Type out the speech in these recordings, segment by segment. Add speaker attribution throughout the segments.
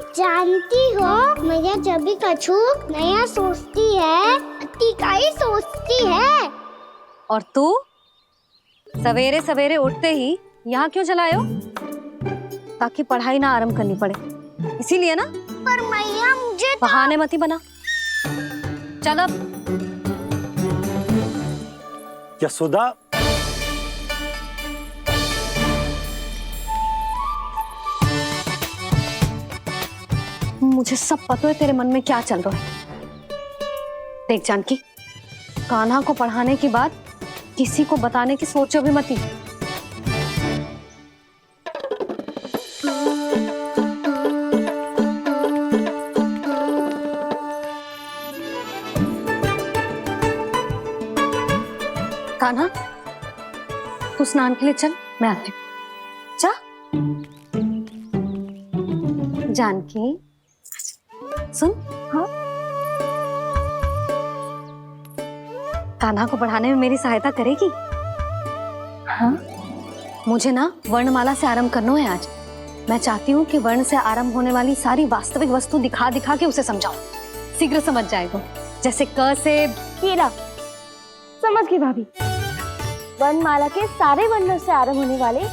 Speaker 1: जानती हो मैया जब भी कछु नया सोचती है अति का ही सोचती है।
Speaker 2: और तू सवेरे सवेरे उठते ही यहाँ क्यों चलाए हो? ताकि पढ़ाई ना आरंभ करनी पड़े, इसीलिए ना?
Speaker 1: पर मैया मुझे
Speaker 2: बहाने मत ही बना। चल अब।
Speaker 3: यशोदा,
Speaker 2: मुझे सब पता है तेरे मन में क्या चल रहा है। देख जानकी, कान्हा को पढ़ाने की बात किसी को बताने की सोचो भी मत ही। कान्हा, तू स्नान के लिए चल, मैं आती हूँ। जा। जानकी सुन। हाँ? कान्हा को पढ़ाने में मेरी सहायता करेगी? हाँ? मुझे ना वर्णमाला से आरंभ करना है आज। मैं चाहती हूँ कि वर्ण से आरंभ होने वाली सारी वास्तविक वस्तु दिखा दिखा के उसे समझाऊं। शीघ्र समझ जाएगा। जैसे क से
Speaker 4: कीड़ा। समझ गई भाभी। वर्णमाला के सारे वर्णों से आरंभ होने वाले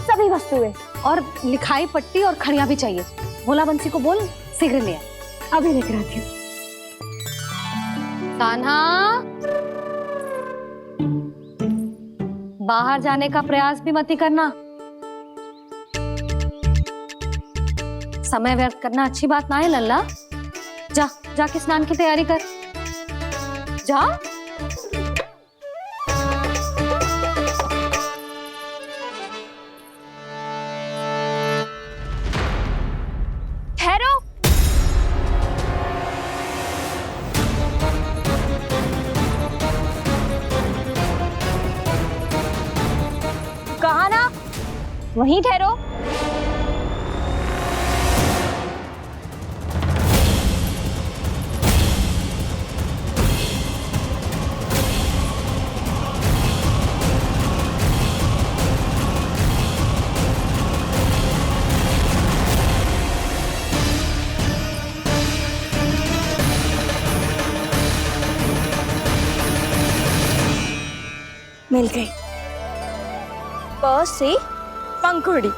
Speaker 4: सभी वस्तुएं
Speaker 2: और लिखाई पट्टी और खड़िया भी चाहिए। भोला बंसी को बोल शीघ्र ले आ।
Speaker 4: अभी लेकर आती हूँ।
Speaker 2: कान्हा, बाहर जाने का प्रयास भी मत ही करना। समय व्यर्थ करना अच्छी बात ना है लल्ला। जा, जाके स्नान की तैयारी कर। जा।
Speaker 4: ठहरो। कहा ना, वहीं ठहरो। मिल गई। प से पंखुड़ी।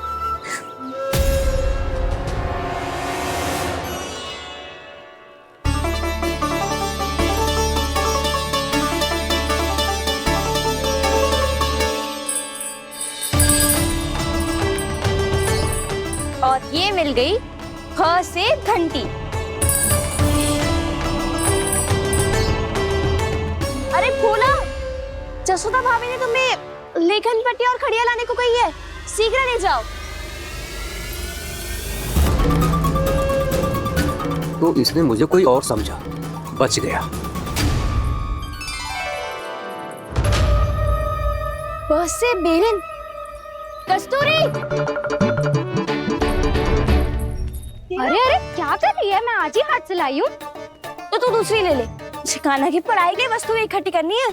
Speaker 4: और ये मिल गई फ से घंटी। अरे भोला, जसोदा भाभी ने तुम्हें लेखन पट्टी और खड़िया लाने को कही है, शीघ्र ले जाओ।
Speaker 5: तो इसने मुझे कोई और समझा, बच गया।
Speaker 4: बस से बेलन। कस्तूरी। अरे अरे क्या कर रही है? मैं आज ही हाथ से लाई हूँ। तो तू दूसरी ले ले। कान्हा की पढ़ाई के लिए वस्तु इकट्ठी करनी है।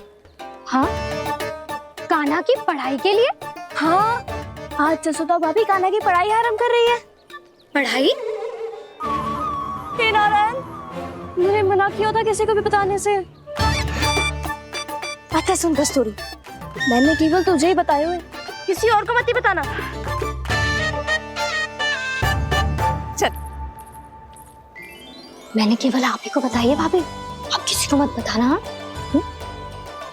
Speaker 4: हाँ, कान्हा की पढ़ाई के लिए? हाँ, आज जसोदा भाभी कान्हा की पढ़ाई आरंभ कर रही है। पढ़ाई? हे नारायण, मैंने मना किया था किसी को भी बताने से। अच्छा सुन कस्तूरी, मैंने केवल तुझे ही बताए हुए, किसी और को मत ही बताना। चल। मैंने केवल आप ही को बताई है भाभी, आप किसी को मत बताना।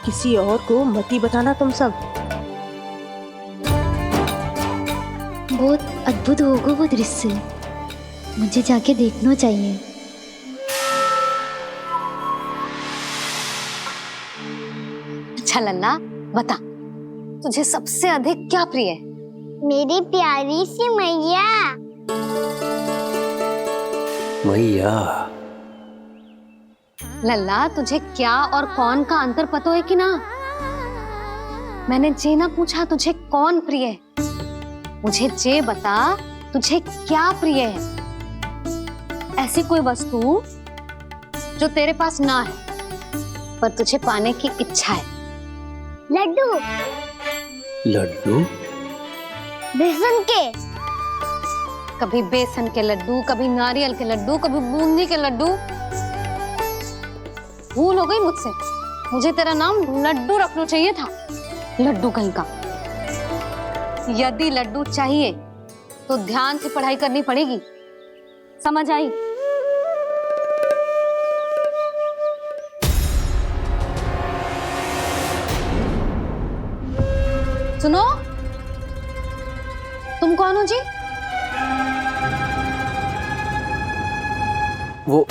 Speaker 6: किसी और को मत ही बताना तुम सब।
Speaker 1: बहुत अद्भुत होगा वो दृश्य, मुझे जाके देखना चाहिए।
Speaker 2: अच्छा लल्ला, बता तुझे सबसे अधिक क्या प्रिय है?
Speaker 1: मेरी प्यारी सी मैया।
Speaker 5: मैया।
Speaker 2: लल्ला, तुझे क्या और कौन का अंतर पता है कि ना? मैंने जे ना पूछा तुझे कौन प्रिय है, मुझे जे बता तुझे क्या प्रिय है। ऐसी कोई वस्तु जो तेरे पास ना है पर तुझे पाने की इच्छा है।
Speaker 1: लड्डू।
Speaker 5: लड्डू?
Speaker 1: बेसन के।
Speaker 2: कभी बेसन के लड्डू, कभी नारियल के लड्डू, कभी बूंदी के लड्डू। भूल हो गई मुझसे, मुझे तेरा नाम लड्डू रखना चाहिए था। लड्डू कहीं का। यदि लड्डू चाहिए तो ध्यान से पढ़ाई करनी पड़ेगी, समझ आई? सुनो, तुम कौन हो जी?
Speaker 5: वो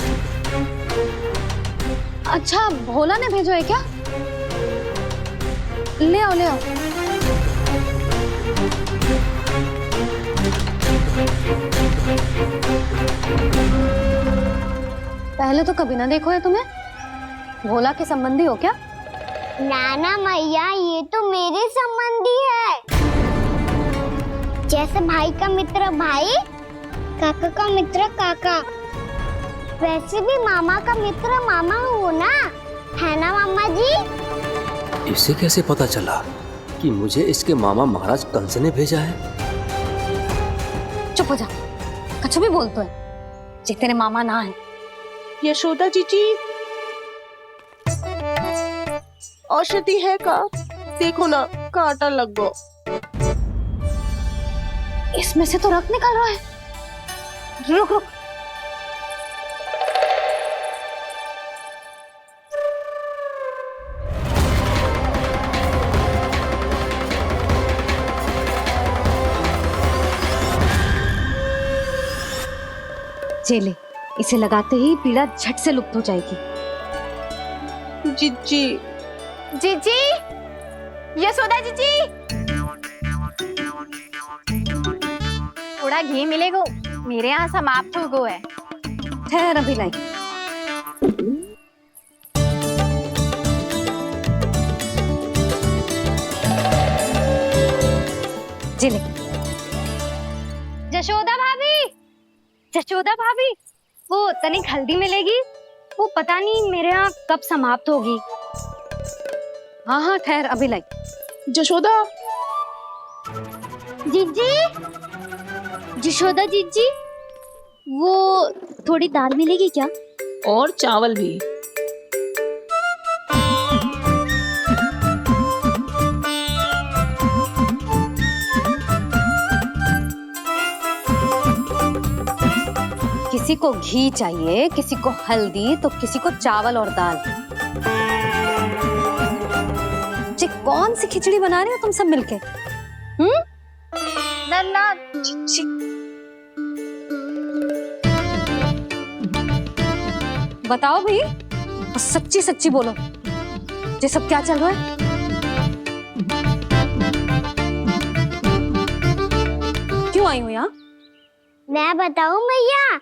Speaker 2: अच्छा, भोला ने भेजो है क्या? ले आओ, ले आओ। पहले तो कभी ना देखो है तुम्हें। भोला के संबंधी हो क्या?
Speaker 1: नाना मैया, ये तो मेरे संबंधी है। जैसे भाई का मित्र भाई, काका का मित्र काका, वैसे भी मामा का मित्र मामा हो ना, है ना मामा जी?
Speaker 5: इसे कैसे पता चला कि मुझे इसके मामा महाराज कंस ने भेजा है?
Speaker 2: चुप हो जा, कछु भी बोलते है जे तेरे मामा ना है।
Speaker 6: यशोदा जीजी, औषधि है का? देखो ना, कांटा लग गो।
Speaker 2: इसमें से तो रक्त निकल रहा है। रुक रुक, चले, इसे लगाते ही पीड़ा झट से लुप्त हो जाएगी।
Speaker 6: जीजी,
Speaker 4: जीजी, यशोदा जीजी, थोड़ा घी मिलेगा? मेरे यहाँ समाप्त हो गया है।
Speaker 2: ठहर, अभी लाई। जिले।
Speaker 4: जशोदा भाभी, जशोदा भाभी, वो तनिक हल्दी मिलेगी? वो पता नहीं मेरे यहाँ कब समाप्त होगी।
Speaker 2: हाँ हाँ, ठहर, अभी लाई।
Speaker 6: जशोदा,
Speaker 1: जीजी, यशोदा जीजी, वो थोड़ी दाल मिलेगी क्या?
Speaker 6: और चावल भी।
Speaker 2: किसी को घी चाहिए, किसी को हल्दी, तो किसी को चावल और दाल। जी, कौन सी खिचड़ी बना रहे हो तुम सब मिलके?
Speaker 4: नन्ना,
Speaker 2: बताओ भाई, और सच्ची सच्ची बोलो, ये सब क्या चल रहा है? क्यों आई हो यहाँ?
Speaker 1: मैं बताऊं भैया,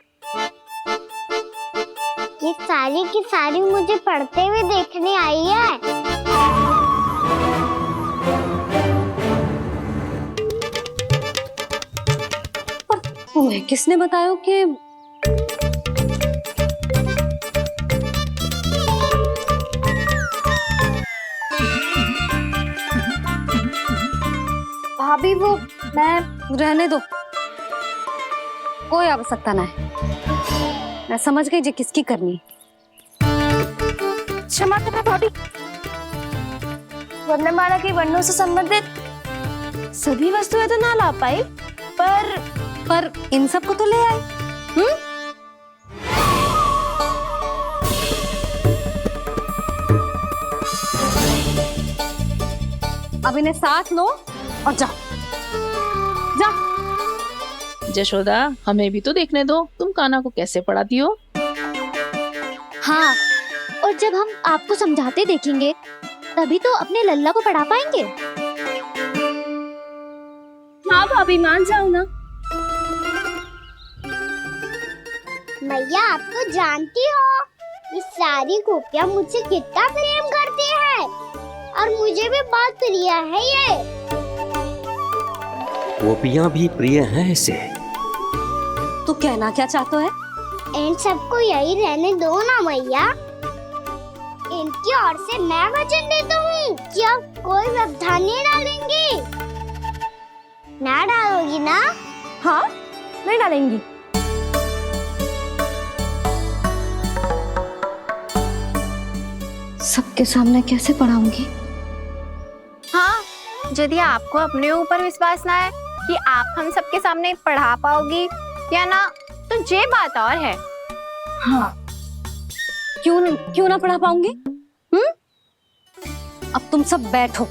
Speaker 1: ये सारी की सारी मुझे पढ़ते हुए देखने आई है।
Speaker 2: तुम्हें किसने बताया कि भाभी? वो मैं रहने दो, कोई आवश्यकता ना है। मैं समझ गई जे किसकी करनी।
Speaker 4: क्षमा करना भाभी, वर्णमाला के वर्णों से संबंधित सभी वस्तुएं तो ना ला पाई,
Speaker 2: पर इन सब को तो ले आए। अब इन्हें साथ लो और जाओ, जा।
Speaker 6: जशोदा, हमें भी तो देखने दो, तुम कान्हा को कैसे पढ़ाती हो।
Speaker 1: हाँ, और जब हम आपको समझाते देखेंगे तभी तो अपने लल्ला को पढ़ा पाएंगे।
Speaker 4: हाँ भाभी, मान जाओ ना।
Speaker 1: मैया, आप तो जानती हो ये सारी गोपियां मुझसे कितना प्रेम करती है, और मुझे भी बहुत प्रिय है ये।
Speaker 5: गोपियां भी प्रिय हैं इसे।
Speaker 2: तू कहना क्या चाहता है?
Speaker 1: इन सबको यही रहने दो ना मैया। इनकी ओर से मैं वचन देता हूँ कि आप कोई व्यवधान नहीं डालेंगी। ना डालोगी ना?
Speaker 4: हाँ, नहीं डालेंगी।
Speaker 2: सबके सामने कैसे पढ़ाऊंगी?
Speaker 7: हाँ, यदि आपको अपने ऊपर विश्वास ना है कि आप हम सबके सामने पढ़ा पाओगी या ना, तो ये बात और है।
Speaker 4: हाँ, क्यों ना पढ़ा पाऊंगी?
Speaker 2: अब तुम सब बैठो,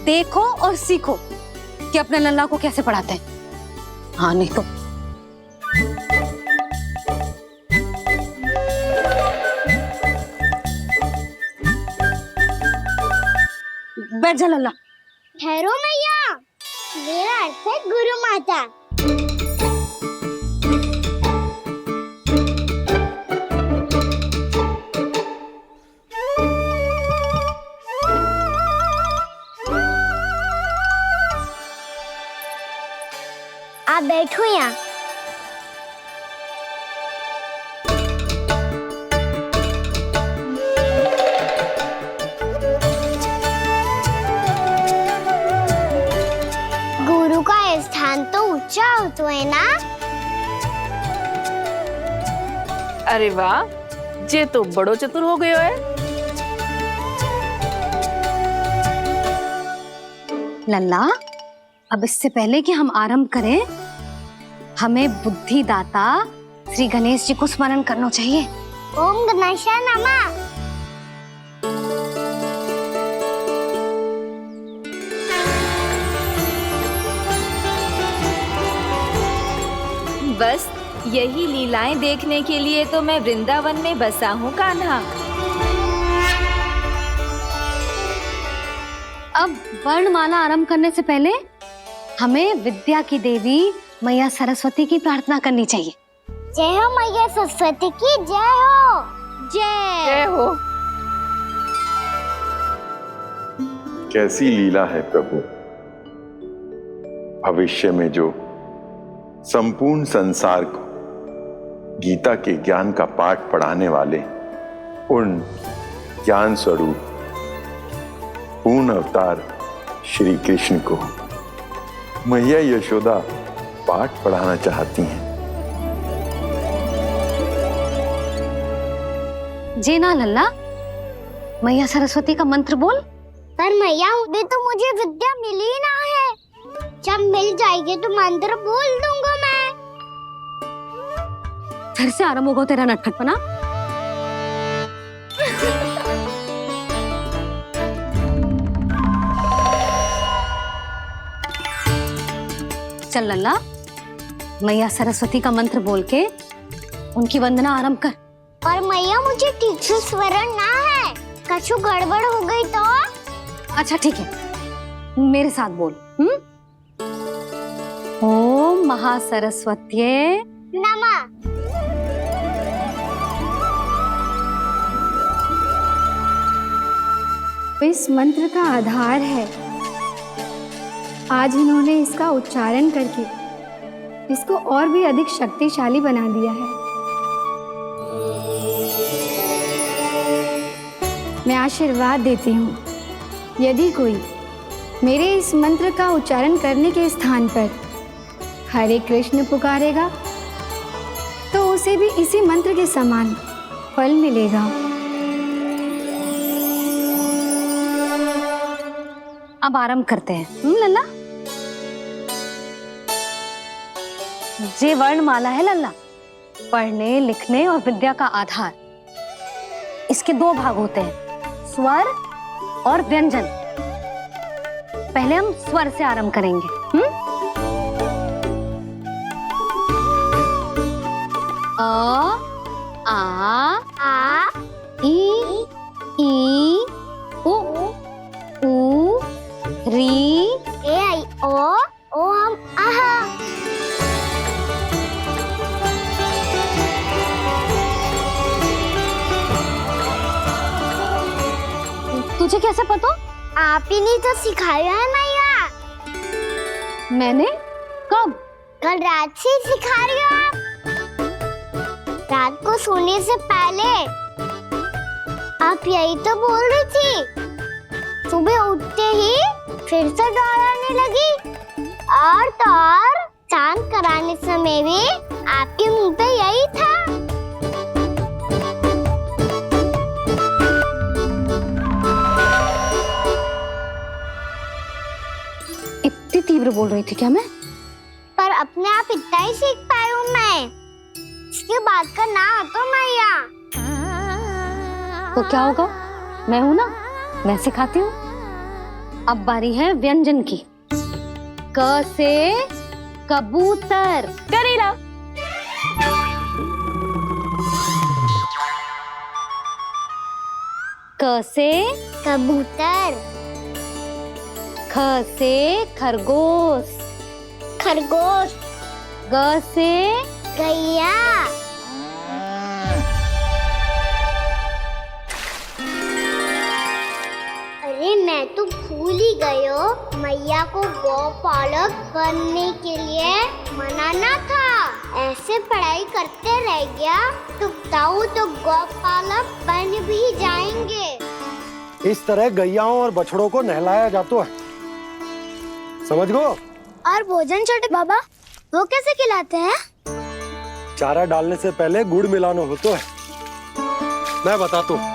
Speaker 2: देखो और सीखो कि अपने लल्ला को कैसे पढ़ाते हैं। हाँ नहीं तो बैठ जा लल्ला।
Speaker 1: ठहरो मैया, मेरा अर्थ है गुरु माता। आप बैठो यहाँ। गुरु का स्थान तो ऊंचा होता है ना।
Speaker 6: अरे वाह, जे तो बड़ो चतुर हो गयो है।
Speaker 2: लल्ला, अब इससे पहले कि हम आरंभ करें, हमें बुद्धिदाता श्री गणेश जी को स्मरण करना चाहिए।
Speaker 1: ओम गणेशाय नमः।
Speaker 7: बस यही लीलाएं देखने के लिए तो मैं वृंदावन में बसा हूँ कान्हा।
Speaker 2: अब वर्णमाला आरंभ करने से पहले हमें विद्या की देवी मैया सरस्वती की प्रार्थना करनी चाहिए।
Speaker 1: जय हो मैया सरस्वती की जय हो। जय।
Speaker 6: जय हो।
Speaker 8: कैसी लीला है प्रभु। भविष्य में जो संपूर्ण संसार को गीता के ज्ञान का पाठ पढ़ाने वाले उन ज्ञान स्वरूप पूर्ण अवतार श्री कृष्ण को मैया यशोदा पाठ पढ़ाना चाहती हैं।
Speaker 2: जी ना लल्ला, मैया सरस्वती का मंत्र बोल।
Speaker 1: पर मैया अभी तो मुझे विद्या मिली ना है। जब मिल जाएगी तो मंत्र बोल दूंगा मैं।
Speaker 2: फिर से आरंभ होगा तेरा नटखटपना। चल लल्ला, मैया सरस्वती का मंत्र बोल के उनकी वंदना आरंभ कर।
Speaker 1: पर मैया मुझे ठीक से स्मरण ना है, कछु गड़बड़ हो गई तो?
Speaker 2: अच्छा ठीक है, मेरे साथ बोल। ओम महासरस्वत्ये
Speaker 1: नमः।
Speaker 9: इस मंत्र का आधार है। आज इन्होंने इसका उच्चारण करके इसको और भी अधिक शक्तिशाली बना दिया है। मैं आशीर्वाद देती हूँ, यदि कोई मेरे इस मंत्र का उच्चारण करने के स्थान पर हरे कृष्ण पुकारेगा तो उसे भी इसी मंत्र के समान फल मिलेगा।
Speaker 2: अब आरंभ करते हैं। लल्ला, जे वर्णमाला है लल्ला, पढ़ने लिखने और विद्या का आधार। इसके दो भाग होते हैं, स्वर और व्यंजन। पहले हम स्वर से आरंभ करेंगे। अ, आ, ई, उ, री,
Speaker 1: ए आई ओ हम आहा।
Speaker 2: तुझे कैसे पता?
Speaker 1: आप ही नहीं तो सिखाया है मैया।
Speaker 2: मैंने? कब?
Speaker 1: कल रात से सिखा रही हो आप। रात को सोने से पहले आप यही तो बोल रही थी। सुबह उठते ही फिर से दोहराने लगी और तो और स्नान कराने समय भी आपके मुंह पे यही था।
Speaker 2: इतनी तीव्र बोल रही थी क्या मैं?
Speaker 1: पर अपने आप इतना ही सीख पाई हूँ मैं। इसके बाद का ना तो मैया।
Speaker 2: तो क्या होगा, मैं हूं ना, मैं सिखाती हूँ। अब बारी है व्यंजन की। क से कबूतर।
Speaker 4: करेला।
Speaker 2: क से
Speaker 1: कबूतर।
Speaker 2: ख से खरगोश।
Speaker 1: खरगोश।
Speaker 2: ग से
Speaker 1: गैया। अरे मैं तो भूल ही गई हूँ, मैया को गौपालक बनने के लिए मनाना था। ऐसे पढ़ाई करते रह गया तो ताऊ तो गौपालक बन भी जाएंगे।
Speaker 3: इस तरह गैयाओं और बछड़ों को नहलाया जाता है, समझ गो?
Speaker 1: और भोजन छोटे बाबा वो कैसे खिलाते हैं?
Speaker 3: चारा डालने से पहले गुड़ मिलाना होता है, मैं बताता हूँ।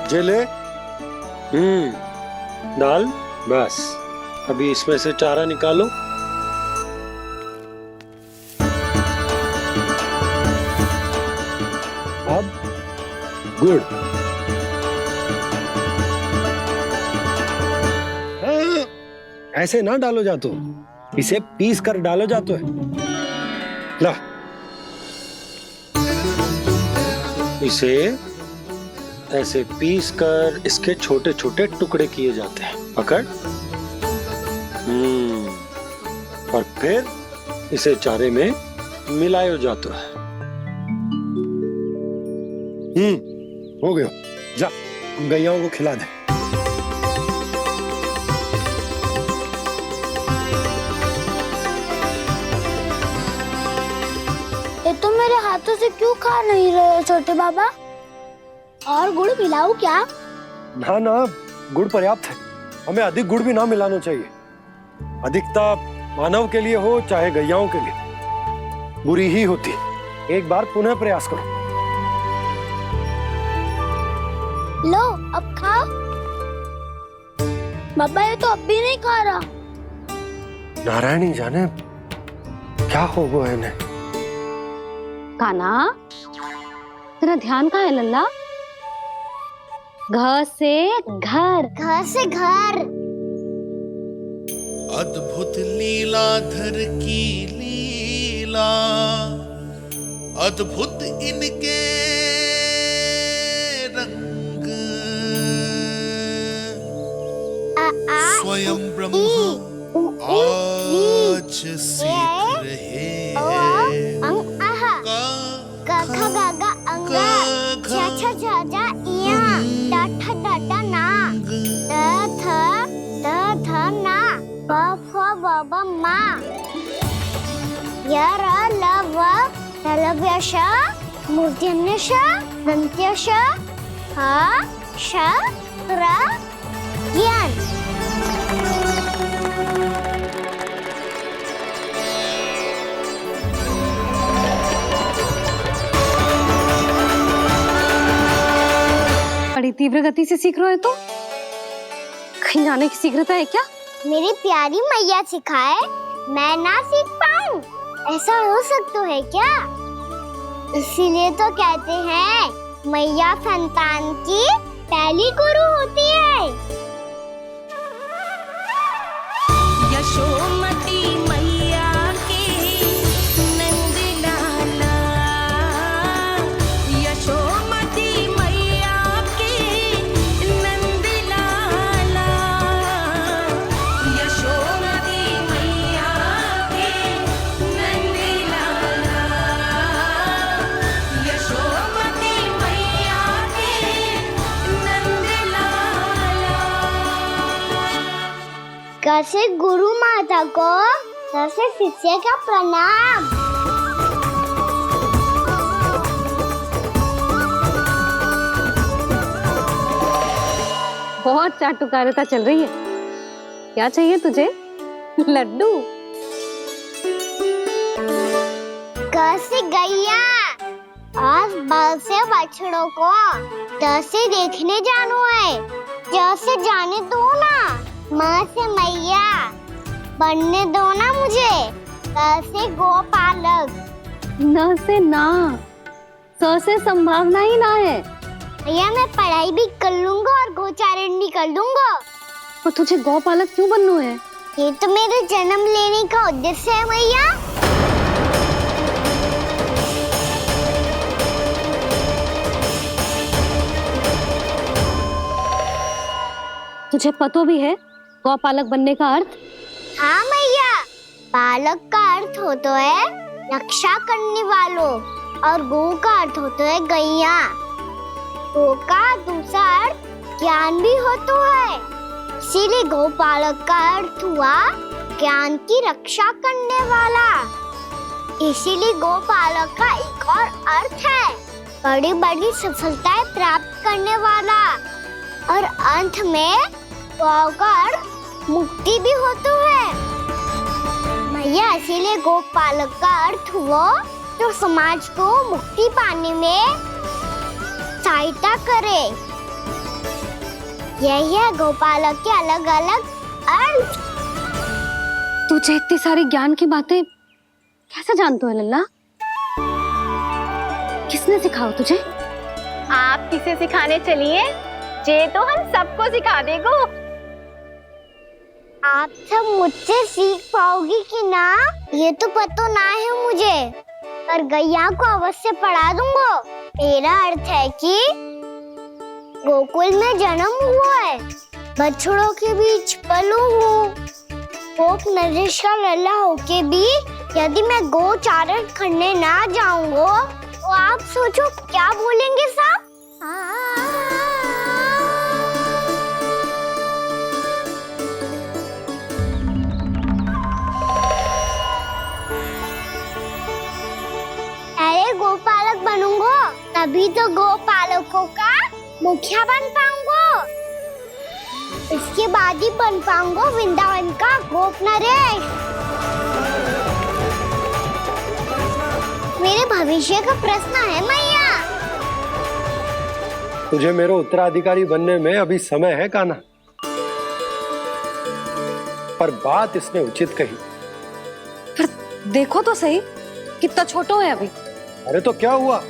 Speaker 3: जे ले, डाल, बस। अभी इसमें से चारा निकालो। अब गुड़। ऐसे ना डालो जातो, इसे पीस कर डालो जातो है। ला, इसे ऐसे पीस कर इसके छोटे छोटे टुकड़े किए जाते हैं। पकड़। और फिर इसे चारे में मिलाया जाता है। हो गया, जा गैयाओं को खिला दे।
Speaker 1: ये तो मेरे हाथों से क्यों खा नहीं रहे हो छोटे बाबा? और गुड़ मिलाऊं क्या?
Speaker 3: ना ना, गुड़ पर्याप्त है। हमें अधिक गुड़ भी ना मिलाना चाहिए। अधिकता मानव के लिए हो चाहे गैयाओं के लिए बुरी ही होती है। एक बार पुनः प्रयास करो।
Speaker 1: लो अब खाओ। बाबा ये तो अब भी नहीं खा रहा।
Speaker 3: नारायणी जाने क्या हो गया है इन्हें।
Speaker 2: कान्हा, तेरा ध्यान कहाँ है लल्ला? घ से घर।
Speaker 1: घर से घर।
Speaker 10: अद्भुत लीलाधर की लीला, अद्भुत इनके रंग, स्वयं ब्रह्मा आज सीख रहे हैं।
Speaker 1: गा खा गा गा अंगा, छा छा झा झा इया, डा ठा डा डा ना, द थ ना, ब फ ब ब मा, य र ल व ललव्य श, मूर्धन्य श, दन्त्य श, ह श र ज्ञान।
Speaker 2: बड़ी तीव्र गति से सीख रहे हो तो कहीं जाने की शीघ्रता है क्या?
Speaker 1: मेरी प्यारी मैया सिखाए, मैं ना सीख पाऊं, ऐसा हो सकता है क्या? इसीलिए तो कहते हैं मैया संतान की पहली गुरु होती है।
Speaker 11: यशोमती मैया की नंद लाला, यशोमती मैया की नंद लाला, यशोमती मैया की नंद लाला, यशोमती मैया की नंद लाला।
Speaker 1: कैसे गुरु माता को, कैसे शिष्य का प्रणाम।
Speaker 2: बहुत चाटुकारिता चल रही है। क्या चाहिए तुझे? लड्डू?
Speaker 1: कैसे गैया आज बल से बछड़ों को जैसे देखने जानो है, जैसे जाने दो ना, माँ से मैया बनने दो ना मुझे, कैसे गोपालक।
Speaker 2: न से ना, स से संभावना ही ना है।
Speaker 1: भैया मैं पढ़ाई भी कर लूंगा और गोचारण भी कर लूंगा।
Speaker 2: और तुझे गौपालक क्यों बनना है?
Speaker 1: ये तो मेरे जन्म लेने का उद्देश्य है भैया।
Speaker 2: तुझे पतो भी है गौपालक बनने का अर्थ?
Speaker 1: हाँ भैया, पालक का अर्थ होता है रक्षा करने वालों और गौ का अर्थ होता है गैया। गौ का दूसरा अर्थ ज्ञान भी होता है, इसीलिए गौपालक का अर्थ हुआ ज्ञान की रक्षा करने वाला। इसीलिए गौपालक का एक और अर्थ है बड़ी बड़ी सफलताएं प्राप्त करने वाला, और अंत में गौ का अर्थ मुक्ति भी होता है भैया। इसीलिए गोपालक का अर्थ हुआ जो समाज को मुक्ति पाने में सहायता करे। यही है गोपालक के अलग अलग अर्थ।
Speaker 2: तुझे इतनी सारी ज्ञान की बातें कैसे जानते हो लल्ला? किसने सिखाओ तुझे?
Speaker 7: आप किसे सिखाने चलिए, जे तो हम सबको सिखा देगो।
Speaker 1: आप सब मुझसे सीख पाओगी कि ना ये तो पता ना है मुझे, पर गैया को अवश्य पढ़ा दूंगा। मेरा अर्थ है कि गोकुल में जन्म हुआ है, बछड़ों के बीच पलू हूँ, गोप नरेश का लल्ला होके भी यदि मैं गोचारण करने ना जाऊंगा तो आप सोचो क्या बोलेंगे सब? अरे गोपालक बनूंगा तभी तो गोपालकों का मुखिया बन पाऊंगा, इसके बाद ही बन पाऊंगा वृंदावन का गोप नरेश। मेरे भविष्य का प्रश्न है मैया।
Speaker 3: तुझे मेरे उत्तराधिकारी बनने में अभी समय है कान्हा, पर बात इसने उचित कही।
Speaker 2: पर देखो तो सही कितना छोटो है अभी।
Speaker 3: अरे तो क्या हुआ,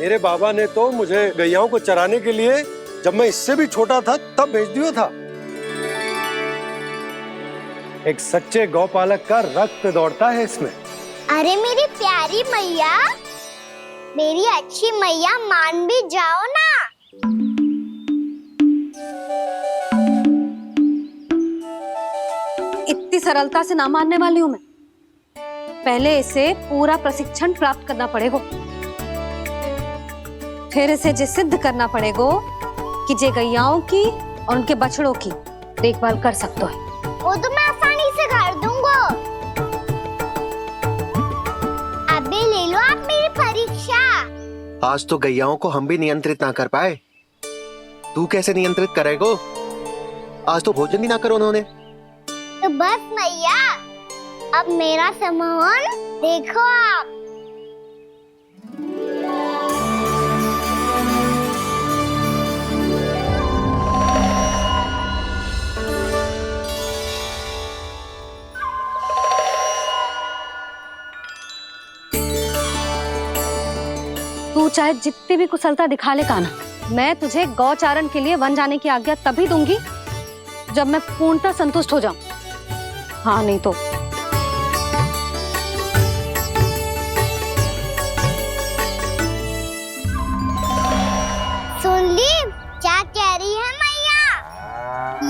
Speaker 3: मेरे बाबा ने तो मुझे गैयाओं को चराने के लिए जब मैं इससे भी छोटा था तब भेज दिया था। एक सच्चे गौपालक का रक्त दौड़ता है इसमें।
Speaker 1: अरे मेरी प्यारी मैया, मेरी अच्छी मैया, मान भी जाओ ना।
Speaker 2: इतनी सरलता से ना मानने वाली हूं मैं। पहले इसे पूरा प्रशिक्षण प्राप्त करना पड़ेगा, फिर इसे जे सिद्ध करना पड़ेगा कि जे गैयाओं की और उनके बछड़ों की देखभाल कर सकता है।
Speaker 1: वो तो मैं आसानी से कर दूंगा। अभी ले लो आप मेरी परीक्षा।
Speaker 12: आज तो गैयाओं को हम भी नियंत्रित ना कर पाए, तू कैसे नियंत्रित करेगो? आज तो भोजन भी ना करो उन्होंने।
Speaker 1: तो बस मैया, अब मेरा सम्मान देखो आप।
Speaker 2: तू चाहे जितनी भी कुशलता दिखा ले कान्हा, मैं तुझे गौचारण के लिए वन जाने की आज्ञा तभी दूंगी जब मैं पूर्णतः संतुष्ट हो जाऊं। हाँ नहीं तो
Speaker 1: सुन ली क्या कह रही है मैया?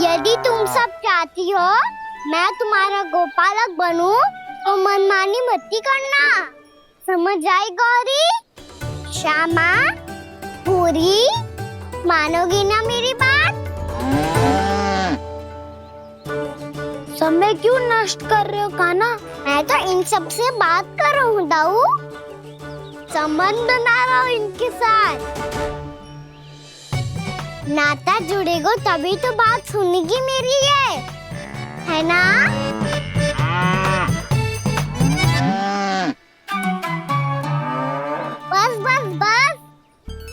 Speaker 1: यदि तुम सब चाहती हो मैं तुम्हारा गोपालक बनूं तो मनमानी मत करना, समझ आई गौरी? श्यामा, पूरी, मानोगी ना मेरी बात? समय क्यों नष्ट कर रहे हो कान्हा? मैं तो इन सब से बात कर रहा हूँ दाऊ, संबंध बना रहा हूँ इनके साथ। नाता जुड़ेगा तभी तो बात सुनेगी मेरी है। है ना? बस बस बस,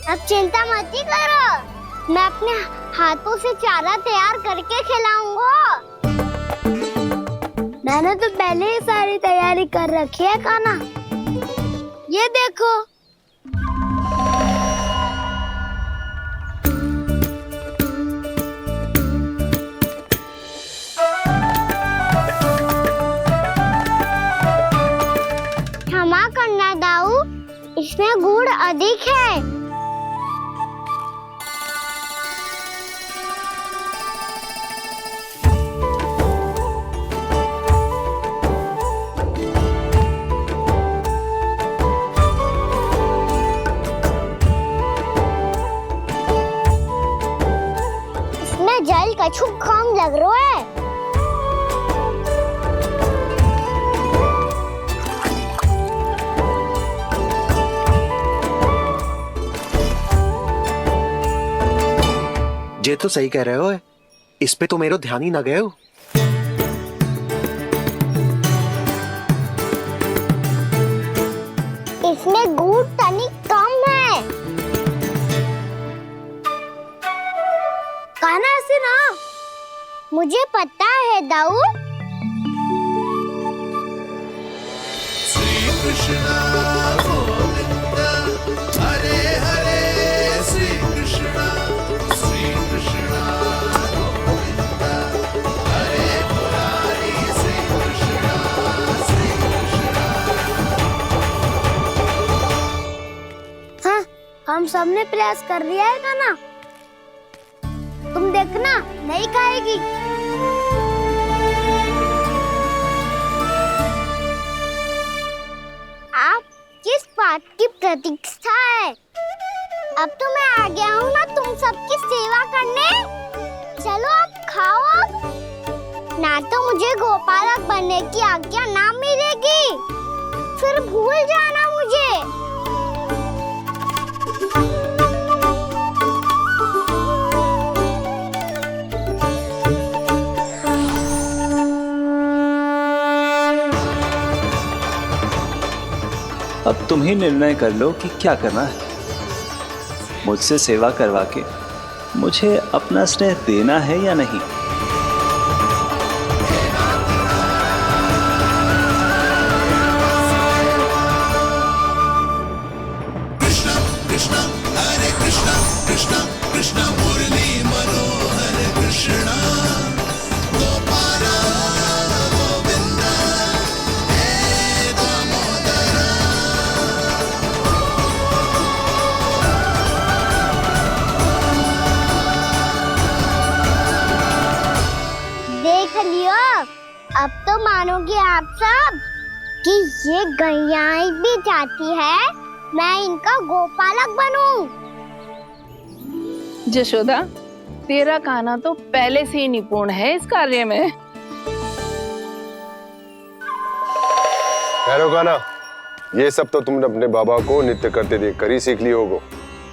Speaker 1: अब चिंता मत ही करो, मैं अपने हाथों से चारा तैयार करके खिलाऊंगा। मैंने तो पहले ही सारी तैयारी कर रखी है कान्हा, ये देखो। क्षमा करना दाऊ, इसमें गुड़ अधिक है। इसमें जल कछु कम लग रहा है।
Speaker 12: ये तो सही कह रहे हो, इस पे तो मेरा ध्यान ही ना गए हो।
Speaker 1: इसमें गुड़ तनिक कम है। कान्हा से ना, मुझे पता है दाऊ।
Speaker 10: श्री कृष्ण गोविंद हरे हरे, श्री कृष्ण गोविंद हरे मुरारी, श्री कृष्ण
Speaker 1: हाँ, हम सबने प्रयास कर लिया है कान्हा, तुम देखना नहीं खाएगी। आप किस बात की प्रतीक्षा है? अब तो मैं आ गया हूँ ना तुम सबकी सेवा करने। चलो अब खाओ अब। ना तो मुझे गोपालक बनने की आज्ञा ना मिलेगी, फिर भूल जाना मुझे।
Speaker 13: अब तुम ही निर्णय कर लो कि क्या करना है। मुझसे सेवा करवा के मुझे अपना स्नेह देना है या नहीं।
Speaker 10: कृष्ण कृष्ण हरे कृष्ण कृष्ण कृष्ण मुरली मनोहर कृष्ण गोपाल गोविंद हे दामोदर।
Speaker 1: देख लियो, अब तो मानोगे आप सब कि ये गैयाएं भी चाहती है मैं इनका गोपालक बनूं।
Speaker 6: जशोदा, तेरा कान्हा तो पहले से ही निपुण है इस कार्य में।
Speaker 14: ठहरो कान्हा, ये सब तो तुमने अपने बाबा को नृत्य करते देख कर ही सीख ली होगो,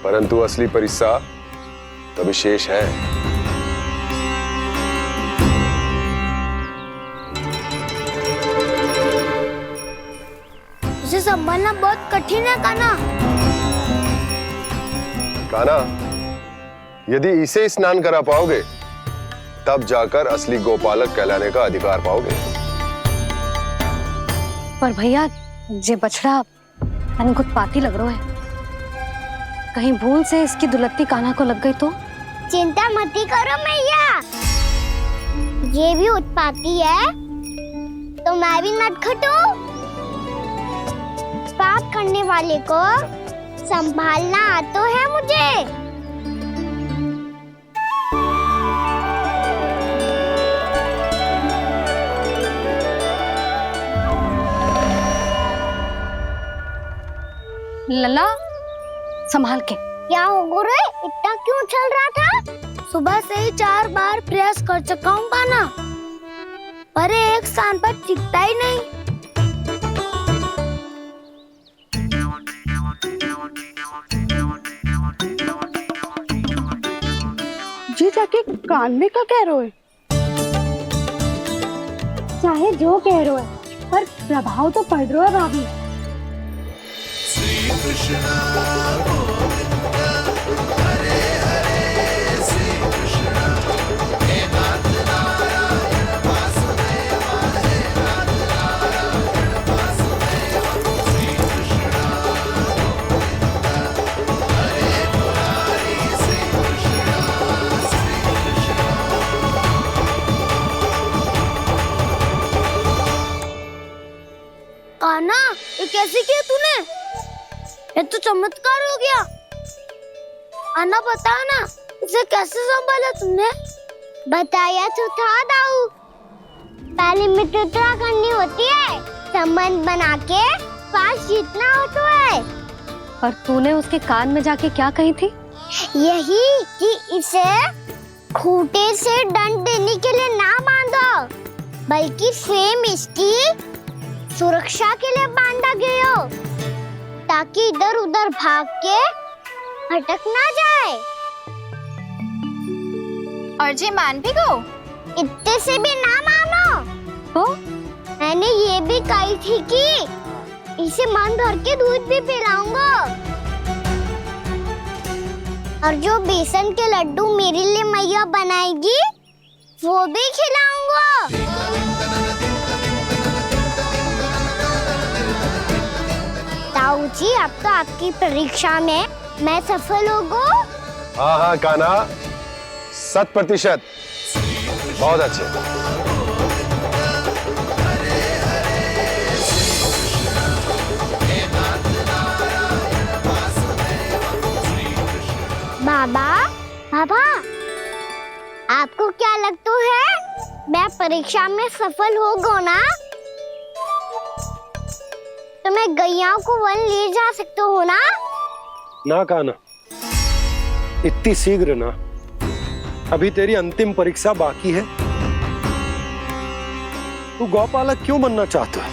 Speaker 14: परंतु असली परिश्रम तो विशेष है।
Speaker 1: उसे संभालना बहुत कठिन है कान्हा।
Speaker 14: कान्हा, यदि इसे स्नान करा पाओगे तब जाकर असली गोपालक कहलाने का अधिकार पाओगे।
Speaker 2: पर भैया, ये बछड़ा तनिक उत्पाती लग रहा है, कहीं भूल से इसकी दुलत्ती कान्हा को लग गई तो?
Speaker 1: चिंता मत ही करो मैया, ये भी उत्पाती है तो मैं भी नटखट हूँ। पाप करने वाले को संभालना आता है मुझे।
Speaker 2: लला, संभाल के।
Speaker 1: क्या हो गुरु, इतना क्यों चल रहा था? सुबह से ही 4 बार प्रयास कर चुका हूँ कान्हा, पर एक स्थान पर टिकता ही नहीं।
Speaker 15: जी जाके कान में क्या कह रहे हो?
Speaker 9: चाहे जो कह रहे हो पर प्रभाव तो पड़ रहा है भाभी।
Speaker 10: श्री कृष्ण गोविंद हरे हरे श्री कृष्ण हे नाथ नारायण वासुदेव हे नाथ नारायण वासुदेव श्री कृष्ण गोविंद हरे मुरारी श्री कृष्ण
Speaker 1: कान्हा, ये कैसे किया तूने? ये तो चमत्कार हो गया। अन्ना बता ना, इसे कैसे संभाला तुमने? बताया तो था दाऊ। पहले मित्रता करनी होती है, संबंध बना के पास जीतना होता है।
Speaker 2: और तूने उसके कान में जाके क्या कही थी?
Speaker 1: यही कि इसे खूंटे से दंड देने के लिए ना बांधो, बल्कि स्वयं इसकी सुरक्षा के लिए बांधा गया हो, ताकि इधर उधर भाग के भटक ना जाए।
Speaker 7: और जी मान भी गो?
Speaker 1: इतने से भी ना मानो।
Speaker 2: तो
Speaker 1: मैंने ये भी कही थी कि इसे मन भर के दूध भी पिलाऊंगा, और जो बेसन के लड्डू मेरे लिए मैया बनाएगी वो भी खिलाऊंगा। ताऊ जी, अब तो आपकी परीक्षा में मैं सफल हो गया।
Speaker 14: हाँ हाँ कान्हा, 100%। बहुत अच्छे।
Speaker 1: बाबा, बाबा, आपको क्या लगता है मैं परीक्षा में सफल हो गया ना? तो मैं गैया को वन ले जा सकता हूँ ना?
Speaker 3: ना कान्हा, इतनी शीघ्र ना। अभी तेरी अंतिम परीक्षा बाकी है। तू गौपालक क्यों बनना चाहता है?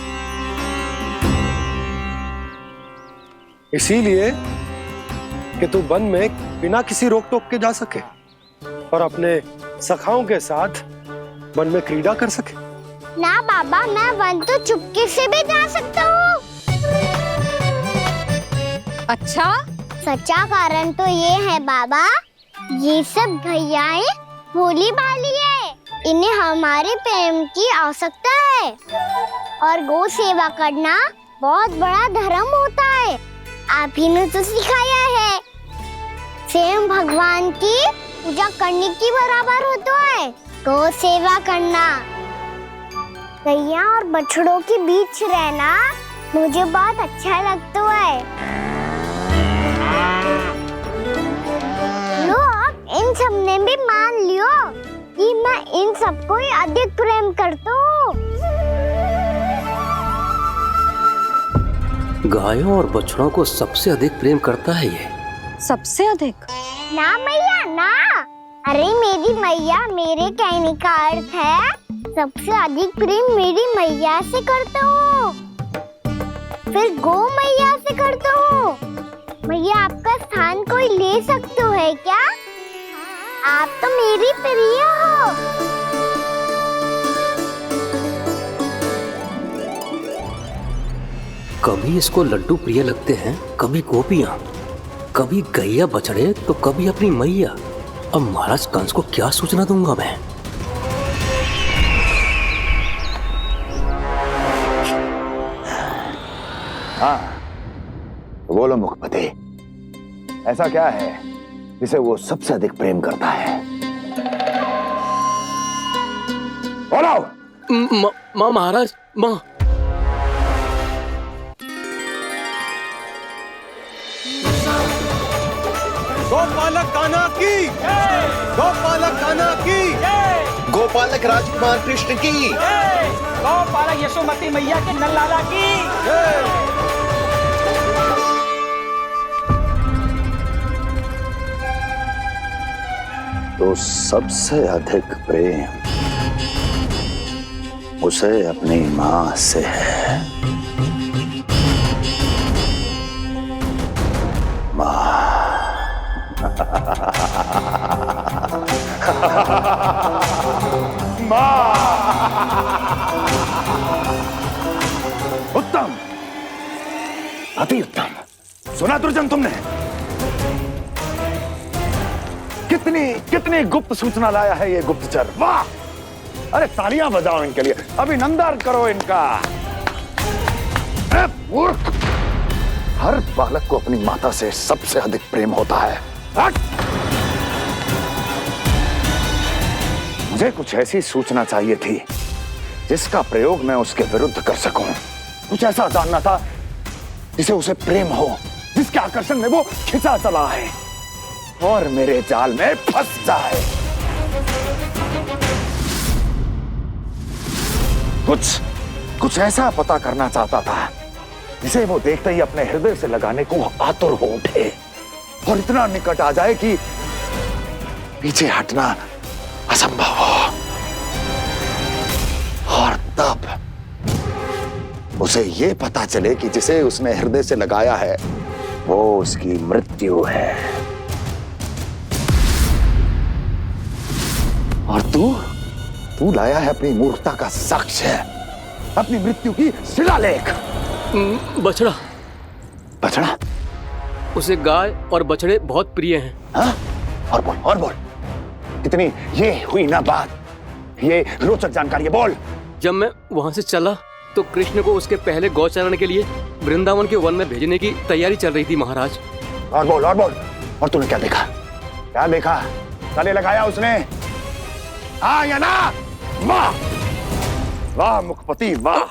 Speaker 3: इसीलिए कि तू वन में बिना किसी रोक टोक के जा सके और अपने सखाओं के साथ वन में क्रीड़ा कर सके।
Speaker 1: ना बाबा, मैं वन तो चुपके से भी जा सकता हूँ।
Speaker 2: अच्छा,
Speaker 1: सच्चा कारण तो ये है बाबा, ये सब भैयाएं भोली भाली है, इन्हें हमारे प्रेम की आवश्यकता है, और गौ सेवा करना बहुत बड़ा धर्म होता है। आप ही ने तो सिखाया है, स्वयं भगवान की पूजा करने की बराबर होता है गौ सेवा करना। गैया और बछड़ों के बीच रहना मुझे बहुत अच्छा लगता है। लो, अब इन सब ने भी मान लियो कि मैं इन सबको ही अधिक प्रेम करता हूँ।
Speaker 5: गायों और बछड़ों को सबसे अधिक प्रेम करता है ये।
Speaker 2: सबसे अधिक?
Speaker 1: ना मैया ना, अरे मेरी मैया, मेरे कहने का अर्थ है सबसे अधिक प्रेम मेरी मैया से करता हूँ, फिर गौ मैया से करता हूँ। मैया, आपका स्थान कोई ले सकते है क्या? आप तो मेरी प्रिय हो।
Speaker 5: कभी इसको लड्डू प्रिय लगते हैं, कभी गोपियां, कभी गैया बछड़े, तो कभी अपनी मैया। अब महाराज कंस को क्या सूचना दूंगा मैं?
Speaker 15: हाँ, बोलो मुखपति, ऐसा क्या है जिसे वो सबसे अधिक प्रेम करता है? बोलो।
Speaker 5: माँ महाराज, माँ।
Speaker 3: गोपालक कान्हा की, गोपालक कान्हा की,
Speaker 12: गोपालक राजकुमार कृष्ण की,
Speaker 16: गोपालक यशोमती मैया के नल लाला की।
Speaker 15: तो सबसे अधिक प्रेम उसे अपनी माँ से है। माँ। उत्तम, अति उत्तम। सुना दुर्जन तुमने? कितनी कितनी गुप्त सूचना लाया है ये गुप्तचर। वाह! अरे तालियां बजाओ इनके लिए, अभिनंदन करो इनका। अरे मूर्ख! हर बालक को अपनी माता से सबसे अधिक प्रेम होता है। हट! मुझे कुछ ऐसी सूचना चाहिए थी जिसका प्रयोग मैं उसके विरुद्ध कर सकूं। कुछ ऐसा जानना था जिसे उसे प्रेम हो, जिसके आकर्षण में वो खिंचा चला है और मेरे जाल में फंस जाए। कुछ ऐसा पता करना चाहता था जिसे वो देखते ही अपने हृदय से लगाने को आतुर हो उठे और इतना निकट आ जाए कि पीछे हटना असंभव हो। और तब उसे ये पता चले कि जिसे उसने हृदय से लगाया है वो उसकी मृत्यु है। और तू लाया है अपनी मूर्खता का साक्ष्य, अपनी मृत्यु की शिलालेख।
Speaker 5: बछड़ा।
Speaker 15: बछड़ा?
Speaker 5: उसे गाय और बछड़े बहुत प्रिय हैं।
Speaker 15: हाँ? और बोल। कितनी ये हुई ना बात, ये रोचक जानकारी है, बोल।
Speaker 5: जब मैं वहां से चला तो कृष्ण को उसके पहले गौचारण के लिए वृंदावन के वन में भेजने की तैयारी चल रही थी महाराज।
Speaker 15: और बोल। और तूने क्या देखा? क्या देखा? गले लगाया उसने? हाँ या ना? वाह वाह मुखपति वाह!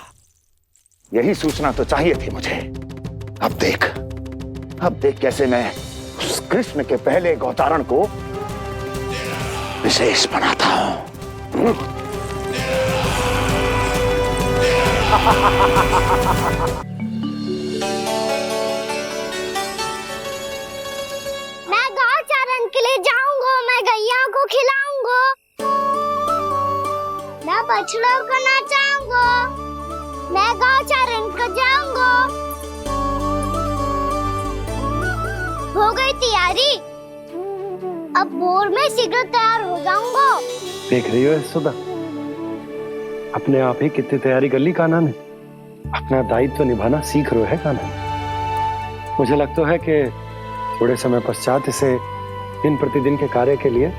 Speaker 15: यही सूचना तो चाहिए थी मुझे। अब देख कैसे मैं उस कृष्ण के पहले गौचारण को विशेष बनाता हूं।
Speaker 1: मैं गौचारण के लिए जाऊंगा, मैं गैया को खिलाऊंगा, मैं बछड़ों को नचाऊंगा, मैं गौचारण को जाऊंगा। हो गई तैयारी, अब भोर में शीघ्र तैयार हो जाऊंगा।
Speaker 3: देख रही हो सुधा, अपने आप ही कितनी तैयारी कर ली कान्हा ने। अपना दायित्व निभाना सीख रहे है कान्हा। मुझे लगता है कि थोड़े समय पश्चात इसे दिन प्रतिदिन के कार्य के लिए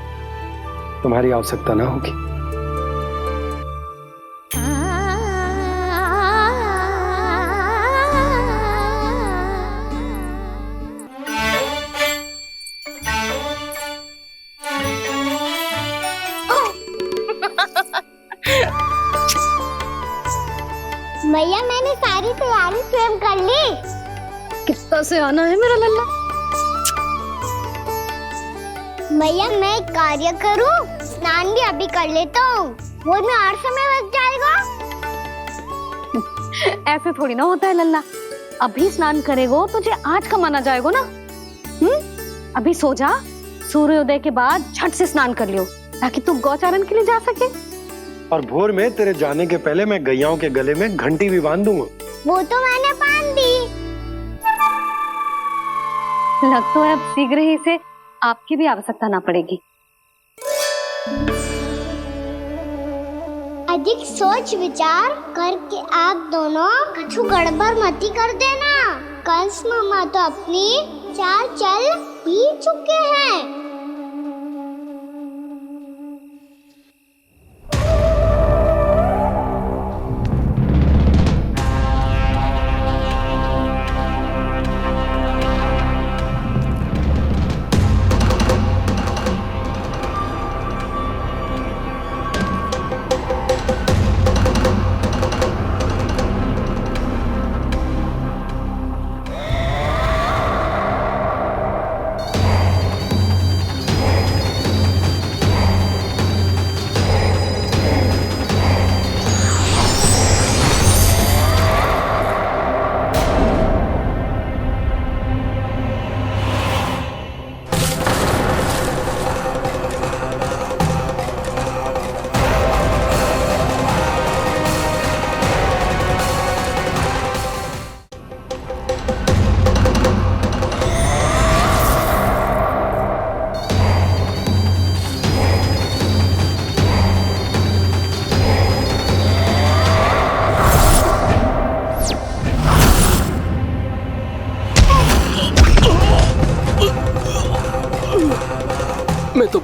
Speaker 3: तुम्हारी आवश्यकता ना होगी।
Speaker 1: मैया मैंने सारी तैयारी स्वयं कर ली।
Speaker 2: कितना से आना है मेरा लल्ला।
Speaker 1: मैया मैं एक कार्य करूं, स्नान भी अभी कर लेता हूँ, वो में और समय लग जाएगा।
Speaker 2: ऐसे थोड़ी ना होता है लल्ला, अभी स्नान करेगो तुझे आज का माना जाएगा ना। अभी सो जा, सूर्योदय के बाद झट से स्नान कर लियो ताकि तू गौचारण के लिए जा सके।
Speaker 3: और भोर में तेरे जाने के पहले मैं गैयाओं के गले में घंटी भी बांध दूंगा।
Speaker 1: वो तो मैंने बांध दी।
Speaker 2: लगता है अब शीघ्र ही से आपकी भी आवश्यकता ना पड़ेगी।
Speaker 1: अधिक सोच विचार करके आप दोनों कछु गड़बड़ मती कर देना। कंस मामा तो अपनी चाल चल भी चुके हैं।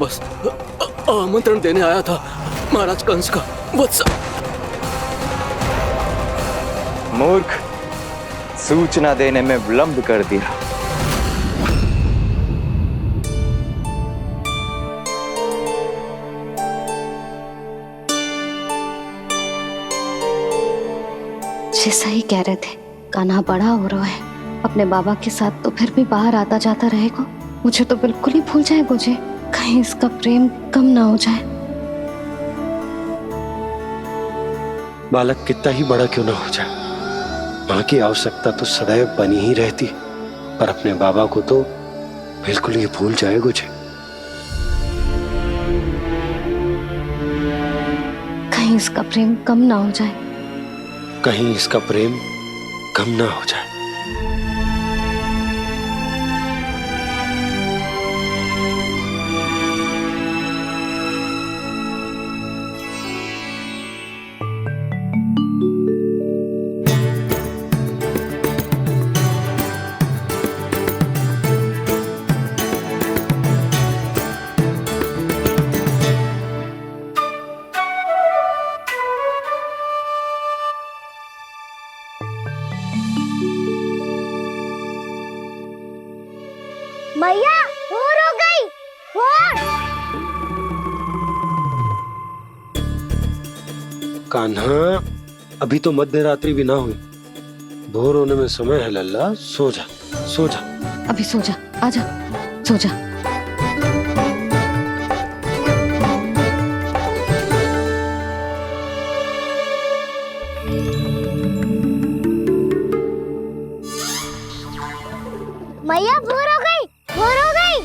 Speaker 5: बस आमंत्रण देने आया था महाराज कंस का वत्स।
Speaker 13: मूर्ख, सूचना देने में विलंब कर दिया।
Speaker 2: जैसा ही कह रहे थे, कान्हा बड़ा हो रहा है अपने बाबा के साथ, तो फिर भी बाहर आता जाता रहेगा। मुझे तो बिल्कुल ही भूल जाएगा जी, कहीं इसका प्रेम कम ना हो जाए।
Speaker 3: बालक कितना ही बड़ा क्यों ना हो जाए, माँ की आवश्यकता तो सदैव बनी ही रहती, पर अपने बाबा को तो बिल्कुल ही भूल जाएगा जी।
Speaker 2: कहीं इसका प्रेम कम ना हो जाए,
Speaker 3: कहीं इसका प्रेम कम ना हो जाए।
Speaker 1: मैया भोर हो गई, भोर।
Speaker 3: कान्हा, अभी तो मध्य रात्रि भी ना हुई, भोर होने में समय है लल्ला, सो जा सो जा।
Speaker 2: अभी सो जा, आजा सो जा।
Speaker 1: मैया भोर हो गई, भोर हो गई।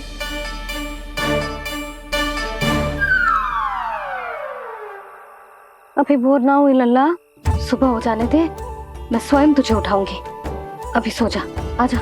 Speaker 2: अभी भोर ना हुई लल्ला, सुबह हो जाने दे, मैं स्वयं तुझे उठाऊंगी। अभी सो जा, आजा।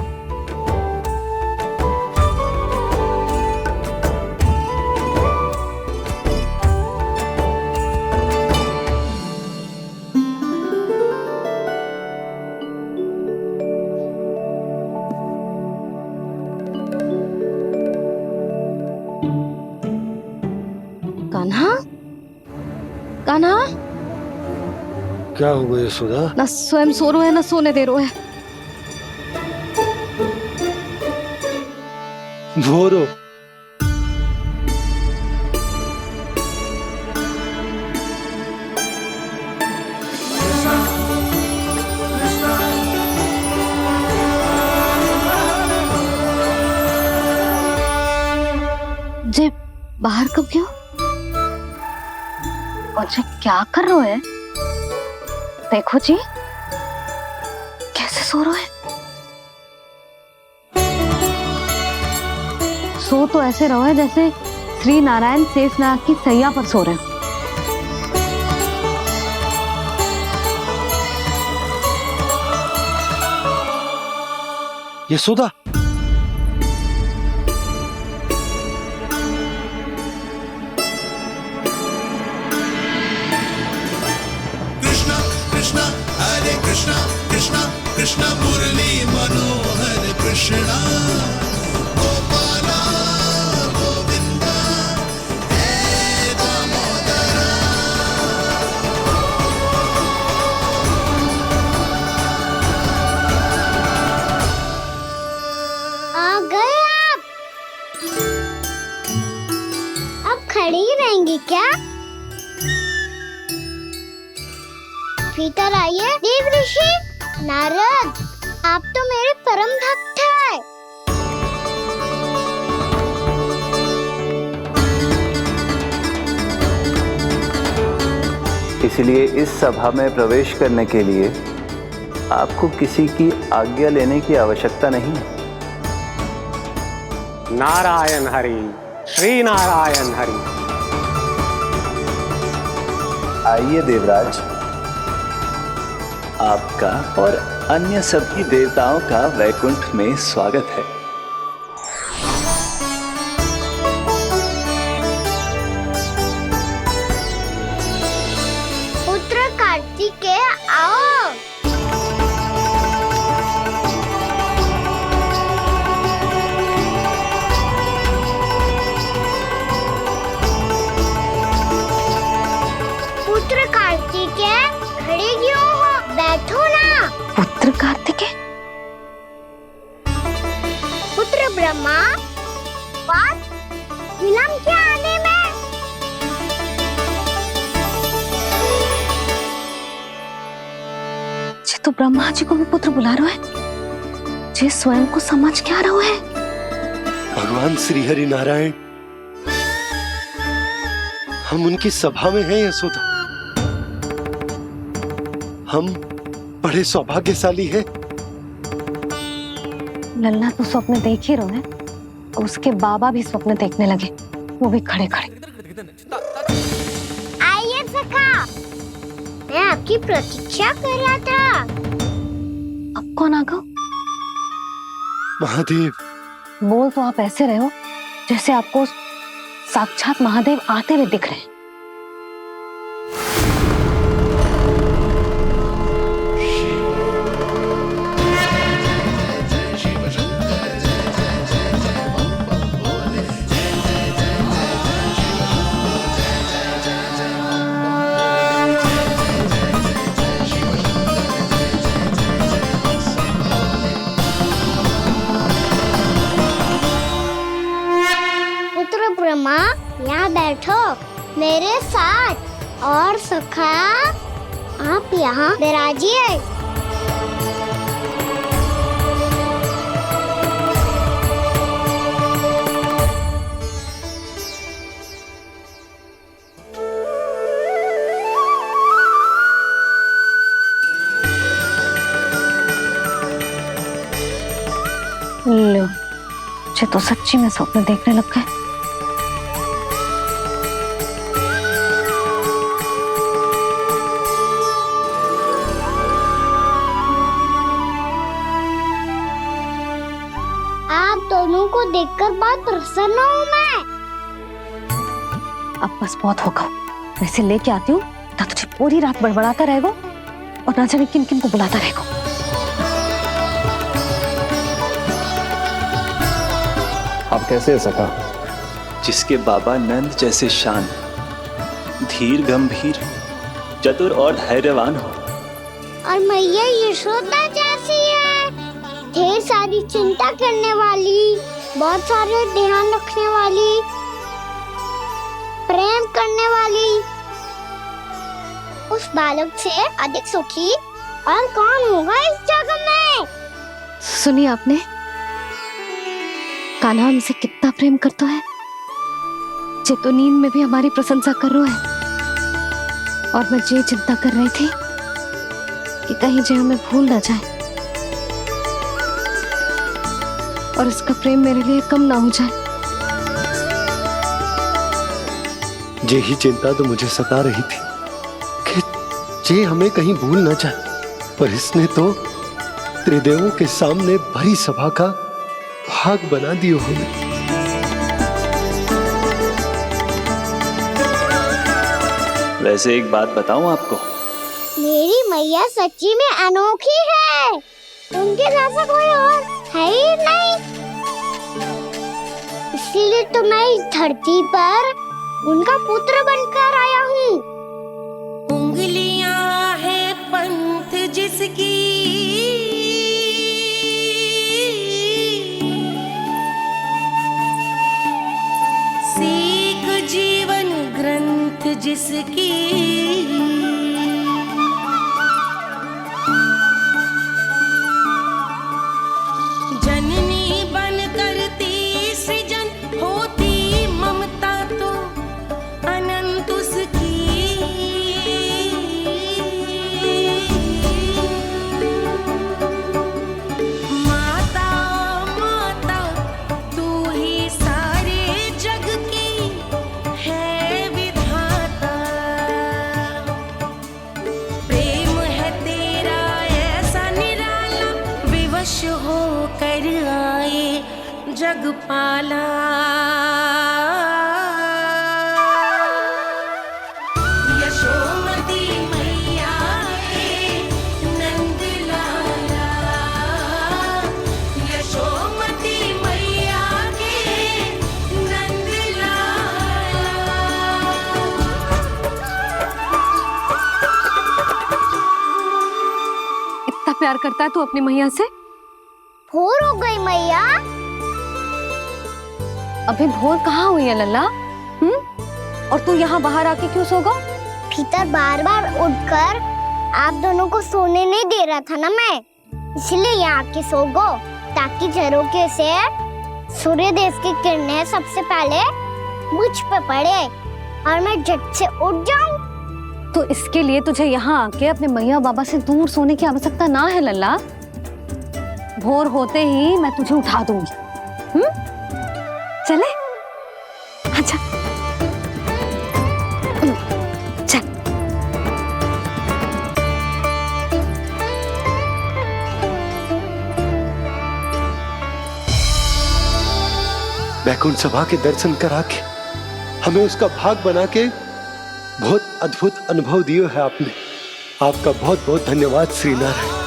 Speaker 2: कान्हा, कान्हा,
Speaker 3: क्या हो गया यशोदा?
Speaker 2: ना स्वयं सो रहे है ना सोने दे रहे है।
Speaker 3: भोरो
Speaker 2: जे बाहर कब गयो? और जे क्या कर रहे है? देखो जी, कैसे सो रहे हैं। सो तो ऐसे रहो है जैसे श्री नारायण शेषनाग की सैया पर सो रहे हैं।
Speaker 3: यशोदा,
Speaker 10: कृष्णा कृष्णा हरे कृष्णा कृष्णा कृष्णा मुरली मनोहर कृष्णा गोपाला गोविंदा हे दामोदरा।
Speaker 1: आ गए आप। अब खड़ी रहेंगी क्या? भीतर आइए। देव ऋषि नारद, आप तो मेरे परम भक्त हैं।
Speaker 13: इसलिए इस सभा में प्रवेश करने के लिए आपको किसी की आज्ञा लेने की आवश्यकता नहीं है।
Speaker 16: नारायण हरि, श्री नारायण हरि।
Speaker 13: आइए देवराज, आपका और अन्य सभी देवताओं का वैकुंठ में स्वागत है।
Speaker 1: पुत्र कार्तिकेय आओ। बैठो ना।
Speaker 2: पुत्र कार्तिकेय,
Speaker 1: पुत्र ब्रह्मा, बात विलंब क्या आने में?
Speaker 2: जे तो ब्रह्मा जी को भी पुत्र बुला रहा है, जे स्वयं को समझ क्या रहा है।
Speaker 3: भगवान श्री हरि नारायण, हम उनकी सभा में हैं यशोदा। हम बड़े सौभाग्यशाली हैं।
Speaker 2: लल्ला तो स्वप्न देख ही रहे हैं, और उसके बाबा भी स्वप्न देखने लगे, वो भी खड़े खड़े।
Speaker 1: आइए सखा, मैं आपकी प्रतीक्षा कर रहा था।
Speaker 2: अब कौन आ गया?
Speaker 3: महादेव।
Speaker 2: बोल तो आप ऐसे रहे हो जैसे आपको साक्षात महादेव आते हुए दिख रहे हैं।
Speaker 1: ब्रह्मा, यहाँ बैठो मेरे साथ। और सखा, आप यहाँ विराजिए।
Speaker 2: लो, मुझे तो सच्ची में स्वप्न देखने लग गए।
Speaker 1: आप दोनों को देखकर बहुत प्रसन्न हूँ मैं।
Speaker 2: अब बस बहुत होगा, मैं इसे लेके आती हूँ, ना तुझे पूरी रात बड़बड़ाता रहेगा और ना जाने किन किन को बुलाता रहेगा।
Speaker 13: आप कैसे सका? जिसके बाबा नंद जैसे शान, धीर गंभीर, चतुर और धैर्यवान हो,
Speaker 1: और मैया यशोदा जैसी है, ढेर सारी चिंता करने वाली, बहुत सारे ध्यान रखने वाली, प्रेम करने वाली। उस बालक से अधिक सुखी और कौन होगा इस जगत में?
Speaker 2: सुनिए आपने, कान्हा हमसे कितना प्रेम करता है, जे तो नींद में भी हमारी प्रशंसा कर रहा है। और मैं ये चिंता कर रही थी कि कहीं जे हमें भूल ना जाए और इसका प्रेम मेरे लिए कम ना हो जाए।
Speaker 3: यही चिंता तो मुझे सता रही थी कि जे हमें कहीं भूल ना जाए, पर इसने तो त्रिदेवों के सामने भरी सभा का भाग बना दियो हमें।
Speaker 13: वैसे एक बात बताऊं आपको,
Speaker 1: मेरी मैया सच्ची में अनोखी है, उनके जैसा कोई और है ही नहीं। इसीलिए तो मैं इस धरती पर उनका पुत्र बनकर आया हूँ।
Speaker 11: उंगलियां है पंथ जिसकी, सीख जीवन ग्रंथ जिसकी, जननी बन करती सृजन होती ममता तो अनंत उसकी। माता माता तू ही सारे जग की है विधाता, प्रेम है तेरा ऐसा निराला, विवश हो कर आए जग पाला। यशोमती मैया के नंद लाला, यशोमती मैया के नंद लाला।
Speaker 2: कितना प्यार करता है तू अपनी मैया से।
Speaker 1: भोर हो गई मैया।
Speaker 2: अभी भोर कहाँ हुई है लल्ला? और तू यहाँ बाहर आके क्यों सो गो?
Speaker 1: भीतर बार बार उठकर आप दोनों को सोने नहीं दे रहा था ना मैं, इसलिए यहाँ आके सो गो, ताकि झरोखे से सूर्य देव की किरणें सबसे पहले मुझ पे पड़े और मैं झट से उठ जाऊं।
Speaker 2: तो इसके लिए तुझे यहाँ आके अपने मैया बाबा से दूर सोने की आवश्यकता ना है लल्ला। भोर होते ही मैं तुझे उठा दूंगी। चले? अच्छा चल।
Speaker 3: वैकुंठ सभा के दर्शन करा के हमें उसका भाग बना के बहुत अद्भुत अनुभव दिए है आपने। आपका बहुत बहुत धन्यवाद श्रीनारायण।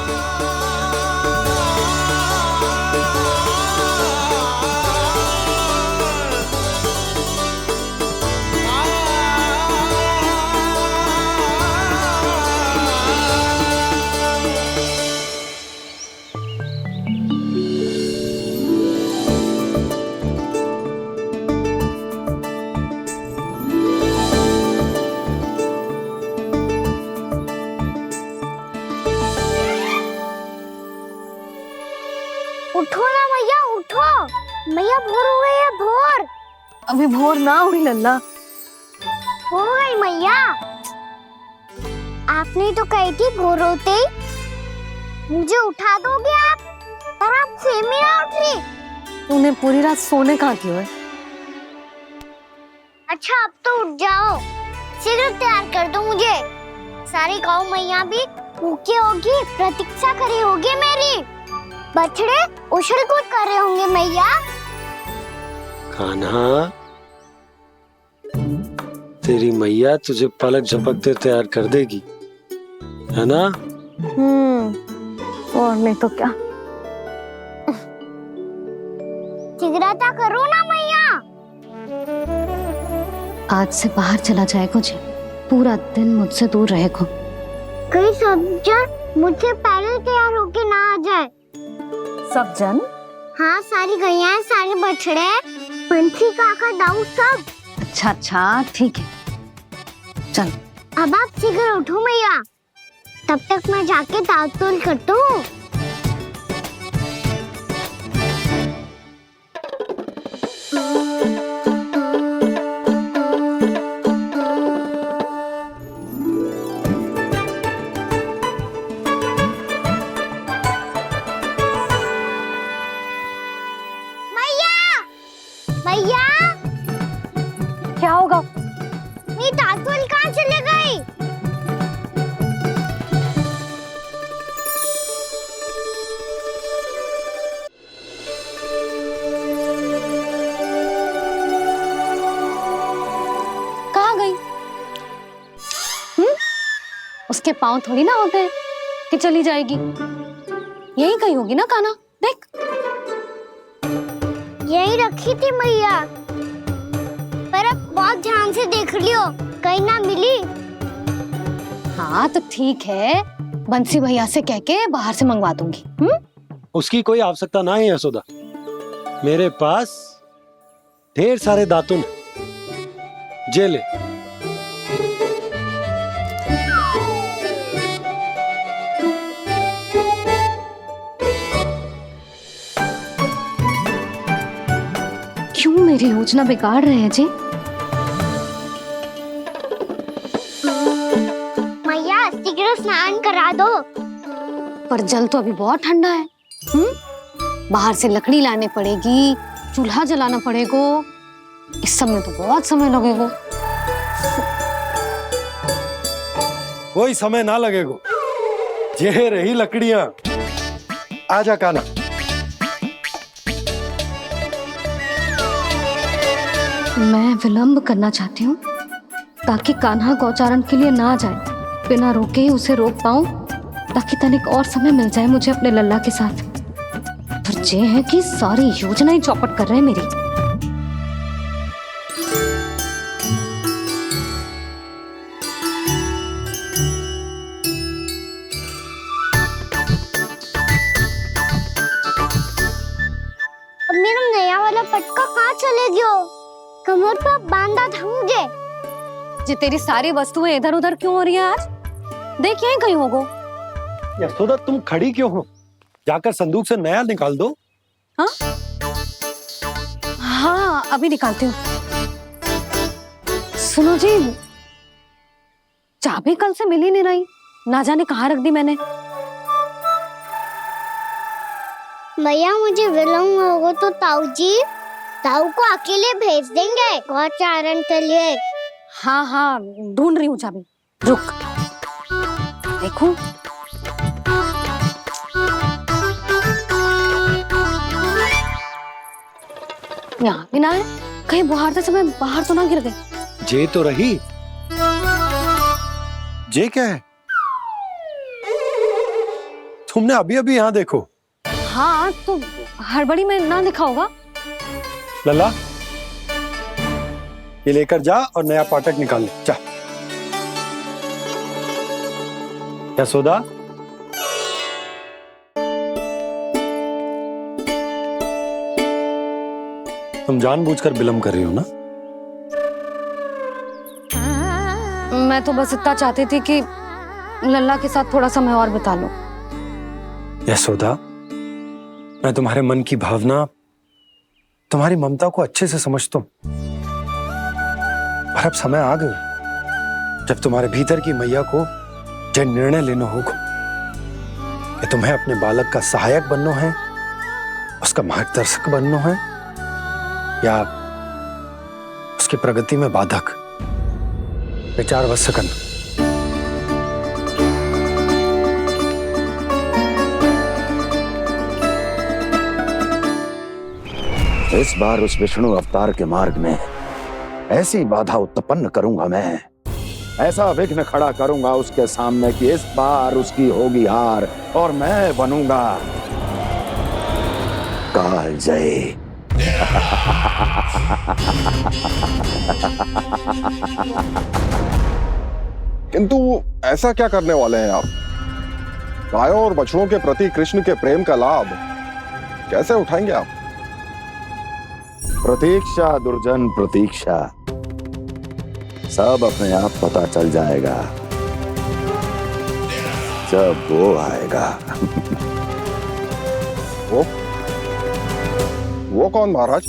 Speaker 1: उठो ना मैया, उठो। मैया भोर हो गई है, भोर।
Speaker 2: अभी भोर ना हुई लल्ला।
Speaker 1: हो गई मैया। आपने तो कही थी भोर होते ही मुझे उठा दोगे आप, पर आप फिर भी ना उठी।
Speaker 2: तूने पूरी रात सोने कहाँ की है?
Speaker 1: अच्छा अब तो उठ जाओ, शीघ्र तैयार कर दो मुझे। सारी गौ मैया भी भूखी होगी, प्रतीक्षा करी होगी मेरी। बछड़े उछल कूद कर रहे होंगे मैया।
Speaker 3: कान्हा, तेरी मैया तुझे पलक झपकते तैयार कर देगी, है ना?
Speaker 2: और नहीं तो क्या।
Speaker 1: शीघ्रता करो ना मैया।
Speaker 2: आज से बाहर चला जाएगा जी, पूरा दिन मुझसे दूर रहेगा।
Speaker 1: कहीं सब जन मुझसे पहले तैयार होके ना आ जाए।
Speaker 2: सब जन?
Speaker 1: हाँ, सारी गैया, सारे बछड़े, पंछी, काका, दाऊ, सब।
Speaker 2: अच्छा अच्छा ठीक है, चल।
Speaker 1: अब आप शीघ्र उठो मैया, तब तक मैं जाके ताल-तोल करता हूँ। मैया,
Speaker 2: क्या होगा?
Speaker 1: मेरी ताल-तोल कहाँ चले गई?
Speaker 2: कहाँ गई? उसके पाँव थोड़ी ना होते हैं कि चली जाएगी। यही कहीं होगी ना कान्हा, देख।
Speaker 1: यही रखी थी मैया, पर अब बहुत ध्यान से देख लियो, कहीं ना मिली।
Speaker 2: हाँ तो ठीक है, बंसी भैया से कह के बाहर से मंगवा दूंगी।
Speaker 3: उसकी कोई आवश्यकता ना है यशोदा, मेरे पास ढेर सारे दातुन जे ले।
Speaker 2: क्यों मेरी योजना बिगाड़ रहे हैं जी?
Speaker 1: मैया शीघ्र स्नान करा दो।
Speaker 2: पर जल तो अभी बहुत ठंडा है। बाहर से लकड़ी लाने पड़ेगी, चूल्हा जलाना पड़ेगा, इस सब में तो बहुत समय लगेगा।
Speaker 3: कोई समय ना लगेगा, ये रही लकड़ियां। आजा कान्हा।
Speaker 2: मैं विलंब करना चाहती हूँ ताकि कान्हा गौचारण के लिए ना जाए, बिना रोके ही उसे रोक पाऊं, ताकि तनिक और समय मिल जाए मुझे अपने लल्ला के साथ। पर ये है कि सारी योजना ही चौपट कर रहे हैं मेरी।
Speaker 1: कहाँ चले गयो? कमर पर बांधा था मुझे।
Speaker 2: जी तेरी सारी वस्तुएं इधर उधर क्यों हो रही है आज? देख यहीं कहीं होगो।
Speaker 3: यशोदा तुम खड़ी क्यों हो? जाकर संदूक से नया निकाल दो।
Speaker 2: हाँ हाँ अभी निकालती हूँ। सुनो जी, चाबी कल से मिल ही नहीं रही, ना जाने कहाँ रख दी मैंने।
Speaker 1: भैया मुझे विलम्ब होगा तो ताऊ को अकेले भेज देंगे गौचारण के लिए।
Speaker 2: हाँ हाँ ढूंढ रही हूँ चाबी, रुक। देखो यहाँ भी ना है, कहीं बाहर समय बाहर तो ना गिर गए।
Speaker 3: जे तो रही। जे क्या है? तुमने अभी अभी यहाँ देखो।
Speaker 2: हाँ तो हड़बड़ी में ना दिखा होगा।
Speaker 3: लल्ला ये लेकर जा और नया पाठक निकाल ले जा। यशोदा तुम जानबूझकर विलम्ब कर रही हो ना?
Speaker 2: मैं तो बस इतना चाहती थी कि लल्ला के साथ थोड़ा समय और बिता लो।
Speaker 3: यशोदा मैं तुम्हारे मन की भावना, तुम्हारी ममता को अच्छे से समझता हूं। पर अब समय आ गया जब तुम्हारे भीतर की मैया को यह निर्णय लेना होगा कि तुम्हें अपने बालक का सहायक बनना है, उसका मार्गदर्शक बनना है, या उसकी प्रगति में बाधक। विचार अवश्य करना।
Speaker 15: इस बार उस विष्णु अवतार के मार्ग में ऐसी बाधा उत्पन्न करूंगा मैं, ऐसा विघ्न खड़ा करूंगा उसके सामने कि इस बार उसकी होगी हार और मैं बनूंगा कालजयी।
Speaker 14: किंतु ऐसा क्या करने वाले हैं आप? गायों और बछड़ों के प्रति कृष्ण के प्रेम का लाभ कैसे उठाएंगे आप?
Speaker 15: प्रतीक्षा दुर्जन प्रतीक्षा, सब अपने आप पता चल जाएगा जब वो आएगा।
Speaker 14: वो कौन महाराज?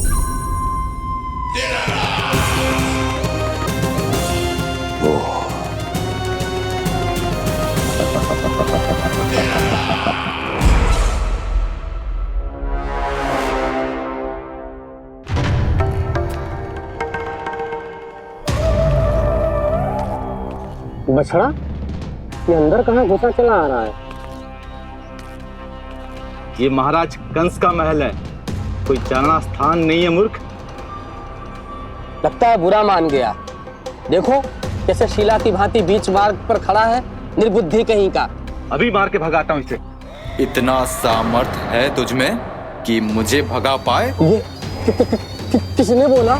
Speaker 15: वो
Speaker 17: बछड़ा, ये अंदर कहाँ घुसा चला आ रहा है?
Speaker 18: ये महाराज कंस का महल है, कोई जाना स्थान नहीं है मूर्ख।
Speaker 17: लगता है बुरा मान गया। देखो कैसे शिला की भांति बीच मार्ग पर खड़ा है, निर्बुद्धि कहीं का।
Speaker 18: अभी मार के भगाता हूँ इसे।
Speaker 19: इतना सामर्थ है तुझमें कि मुझे भगा पाए?
Speaker 17: ये किसने बोला?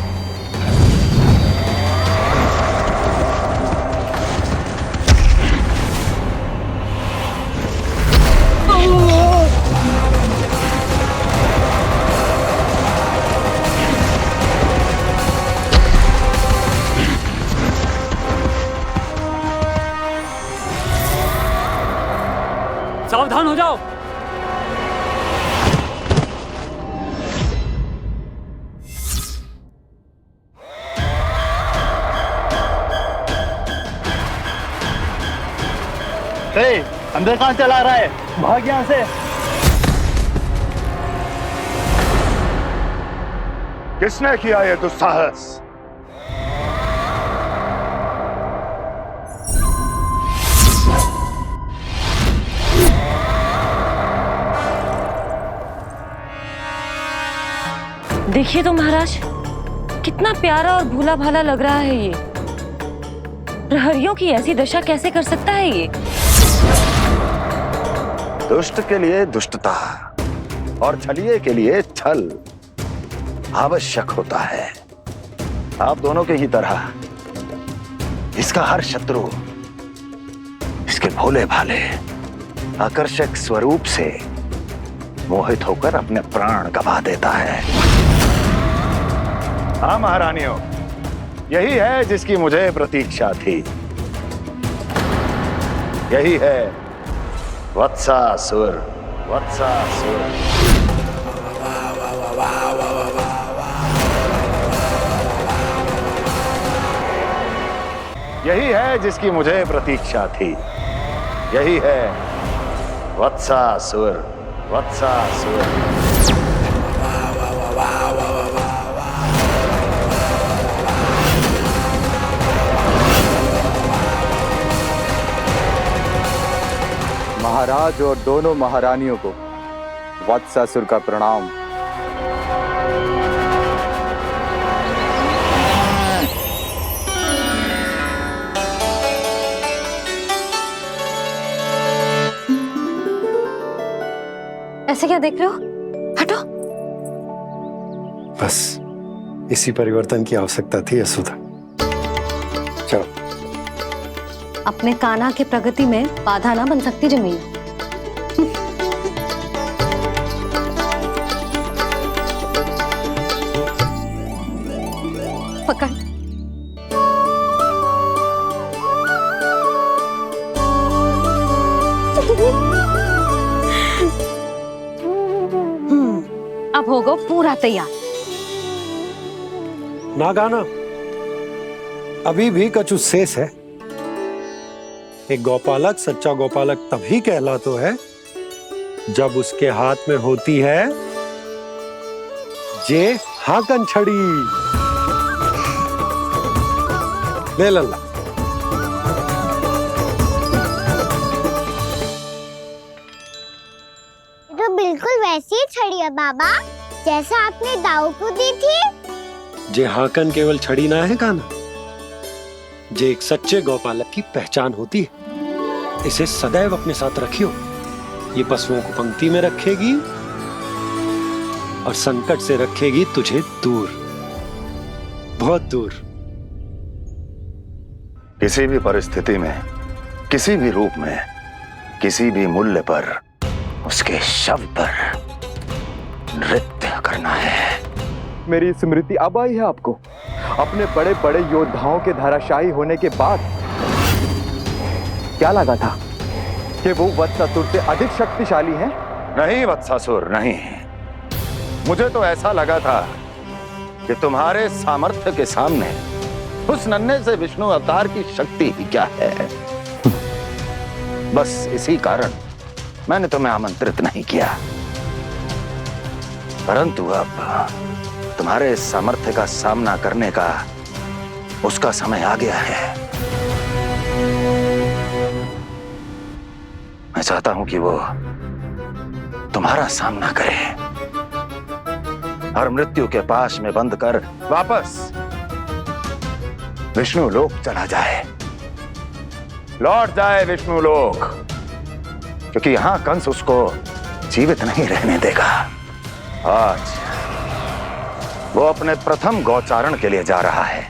Speaker 16: सावधान हो जाओ।
Speaker 18: अंदर कहाँ चला रहा है? भाग यहाँ से।
Speaker 14: किसने किया ये दुस्साहस?
Speaker 4: देखिए तो महाराज, कितना प्यारा और भोला भाला लग रहा है ये। प्रहरियों की ऐसी दशा कैसे कर सकता है ये?
Speaker 15: दुष्ट के लिए दुष्टता और छलिए के लिए छल आवश्यक होता है। आप दोनों के ही तरह इसका हर शत्रु इसके भोले भाले आकर्षक स्वरूप से मोहित होकर अपने प्राण गंवा देता है। हाँ महारानियों, यही है जिसकी मुझे प्रतीक्षा थी। यही है वत्सासुर। वत्सासुर। यही है जिसकी मुझे प्रतीक्षा थी। यही है वत्सासुर। वत्सासुर।
Speaker 19: महाराज और दोनों महारानियों को वत्सासुर का प्रणाम।
Speaker 2: ऐसे क्या देख रहे हो? हटो।
Speaker 3: बस इसी परिवर्तन की आवश्यकता थी यशोदा। चलो।
Speaker 2: अपने कान्हा की प्रगति में बाधा ना बन सकती जमीन। पकड़। अब होगा पूरा तैयार।
Speaker 3: ना गाना, अभी भी कछु शेष है। एक गौपालक सच्चा गौपालक तभी कहलाता है जब उसके हाथ में होती है जे हाकन छड़ी। ले लल्ला।
Speaker 1: तो बिल्कुल वैसी ही छड़ी है बाबा, जैसा आपने दाऊ को दी थी।
Speaker 3: जे हाकन केवल छड़ी ना है कान्हा, जे एक सच्चे गौपालक की पहचान होती है। इसे सदैव अपने साथ रखियो। ये पशुओं को पंक्ति में रखेगी और संकट से रखेगी तुझे दूर, बहुत दूर।
Speaker 15: किसी भी परिस्थिति में, किसी भी रूप में, किसी भी मूल्य पर उसके शव पर नृत्य करना है।
Speaker 18: मेरी स्मृति अब आई है आपको? अपने बड़े बड़े योद्धाओं के धराशायी होने के बाद क्या लगा था कि वो वत्सासुर से अधिक शक्तिशाली हैं?
Speaker 15: नहीं वत्सासुर, नहीं। मुझे तो ऐसा लगा था कि तुम्हारे सामर्थ्य के सामने उस नन्हे से विष्णु अवतार की शक्ति ही क्या है। बस इसी कारण मैंने तुम्हें आमंत्रित नहीं किया। परंतु अब तुम्हारे सामर्थ्य का सामना करने का उसका समय आ गया है। मैं चाहता हूं कि वो तुम्हारा सामना करे और मृत्यु के पाश में बंद कर वापस विष्णु लोक चला जाए, लौट जाए विष्णु लोक, क्योंकि यहां कंस उसको जीवित नहीं रहने देगा। आज वो अपने प्रथम गौचारण के लिए जा रहा है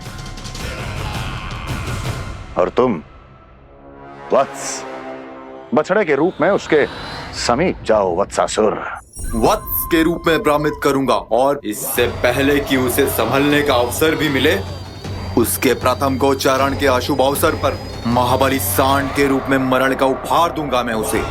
Speaker 15: और तुम वत्स बछड़े के रूप में उसके समीप जाओ वत्सासुर।
Speaker 19: वत्स के रूप में भ्रमित करूंगा और इससे पहले कि उसे संभलने का अवसर भी मिले, उसके प्रथम गोचारण के अशुभ अवसर पर महाबली सांड के रूप में मरण का उपहार दूंगा मैं उसे।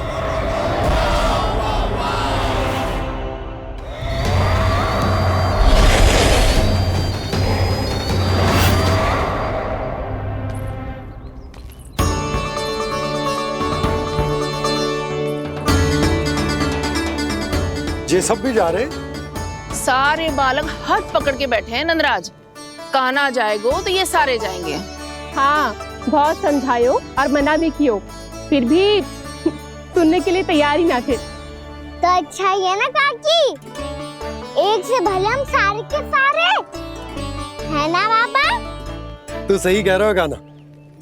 Speaker 3: ये सब भी जा रहे?
Speaker 6: सारे बालक हाथ पकड़ के बैठे हैं नंदराज। कान्हा जाएगो तो ये सारे जाएंगे।
Speaker 20: हाँ, बहुत समझायो और मना भी कियो, फिर भी सुनने के लिए तैयार ही ना थे।
Speaker 1: तो अच्छा ही है ना काकी, एक से भले हम सारे के सारे, है ना बाबा?
Speaker 3: तू सही कह रहा हो गाना,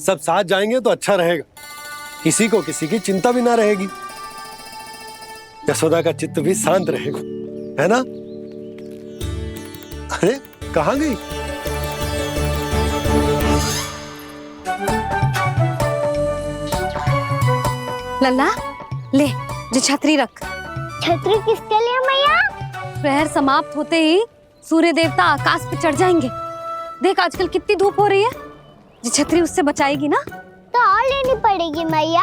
Speaker 3: सब साथ जाएंगे तो अच्छा रहेगा, किसी को किसी की चिंता भी ना रहेगी, यशोदा का चित्त भी शांत रहेगा, है ना? अरे कहाँ गई?
Speaker 2: लल्ला ले, जो छतरी रख।
Speaker 1: छतरी किसके लिए मैया?
Speaker 2: प्रहर समाप्त होते ही सूर्य देवता आकाश पे चढ़ जाएंगे। देख आजकल कितनी धूप हो रही है, ये छतरी उससे बचाएगी ना।
Speaker 1: तो और लेनी पड़ेगी मैया,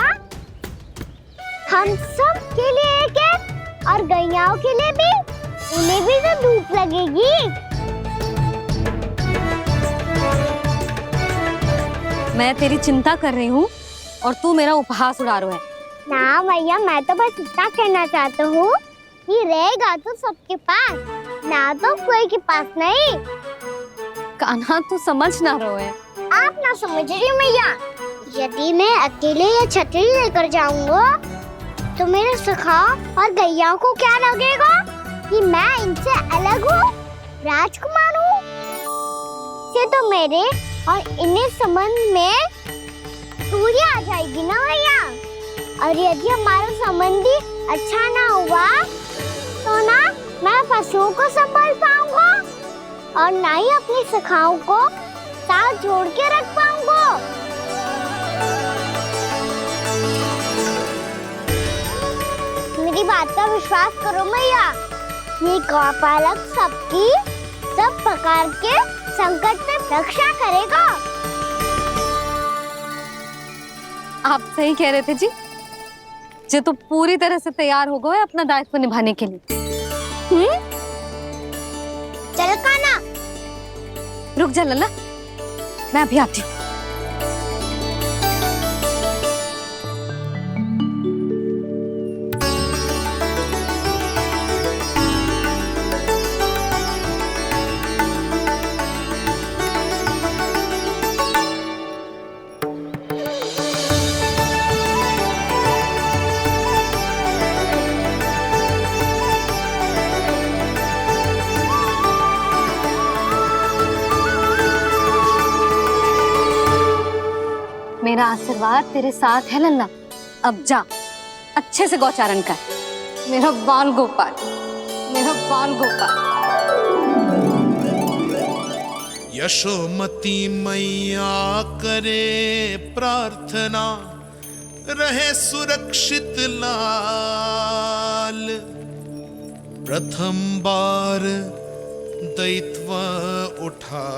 Speaker 1: हम सब के लिए एक है और गैयाओं के लिए भी, उन्हें भी तो धूप लगेगी।
Speaker 2: मैं तेरी चिंता कर रही हूँ और तू मेरा उपहास उड़ा रहा है।
Speaker 1: ना भैया, मैं तो बस इतना कहना चाहता हूँ कि रहेगा तो सबके पास, ना तो कोई के पास नहीं।
Speaker 2: कान्हा तू समझ ना रहो है।
Speaker 1: आप ना समझ रही मैया, यदि मैं अकेले ये छतरी लेकर जाऊंगा तो मेरे सखा और गैयाओं को क्या लगेगा कि मैं इनसे अलग हूँ, राजकुमार हूँ। से तो मेरे और इन्हें संबंध में दूरी आ जाएगी ना भैया। और यदि हमारा संबंध ही अच्छा ना हुआ तो ना मैं पशुओं को संभाल पाऊंगा और ना ही अपनी सखाओं को साथ जोड़ के रख पाऊंगा। मेरी बात का विश्वास करो मैया, ये गौपालक सबकी सब प्रकार के संकट से रक्षा करेगा।
Speaker 2: आप सही कह रहे थे जी, जो तो पूरी तरह से तैयार हो गए अपना दायित्व निभाने के लिए।
Speaker 1: चल कान्हा,
Speaker 2: रुक जा लल्ला, मैं अभी आती हूँ। मेरा आशीर्वाद तेरे साथ है लल्ला। अब जा, अच्छे से गौचारण कर। मेरा बाल गोपाल, मेरा बाल गोपाल।
Speaker 10: यशोमती मैया करे प्रार्थना, रहे सुरक्षित लाल। प्रथम बार दैत्व उठा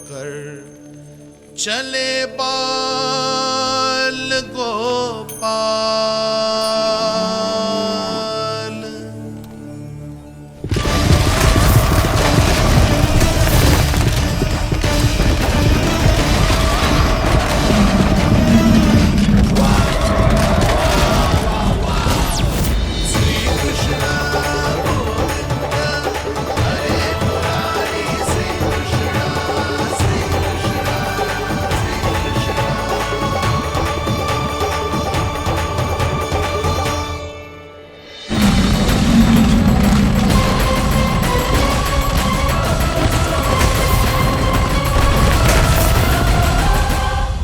Speaker 10: कर चले बाल गोपाल।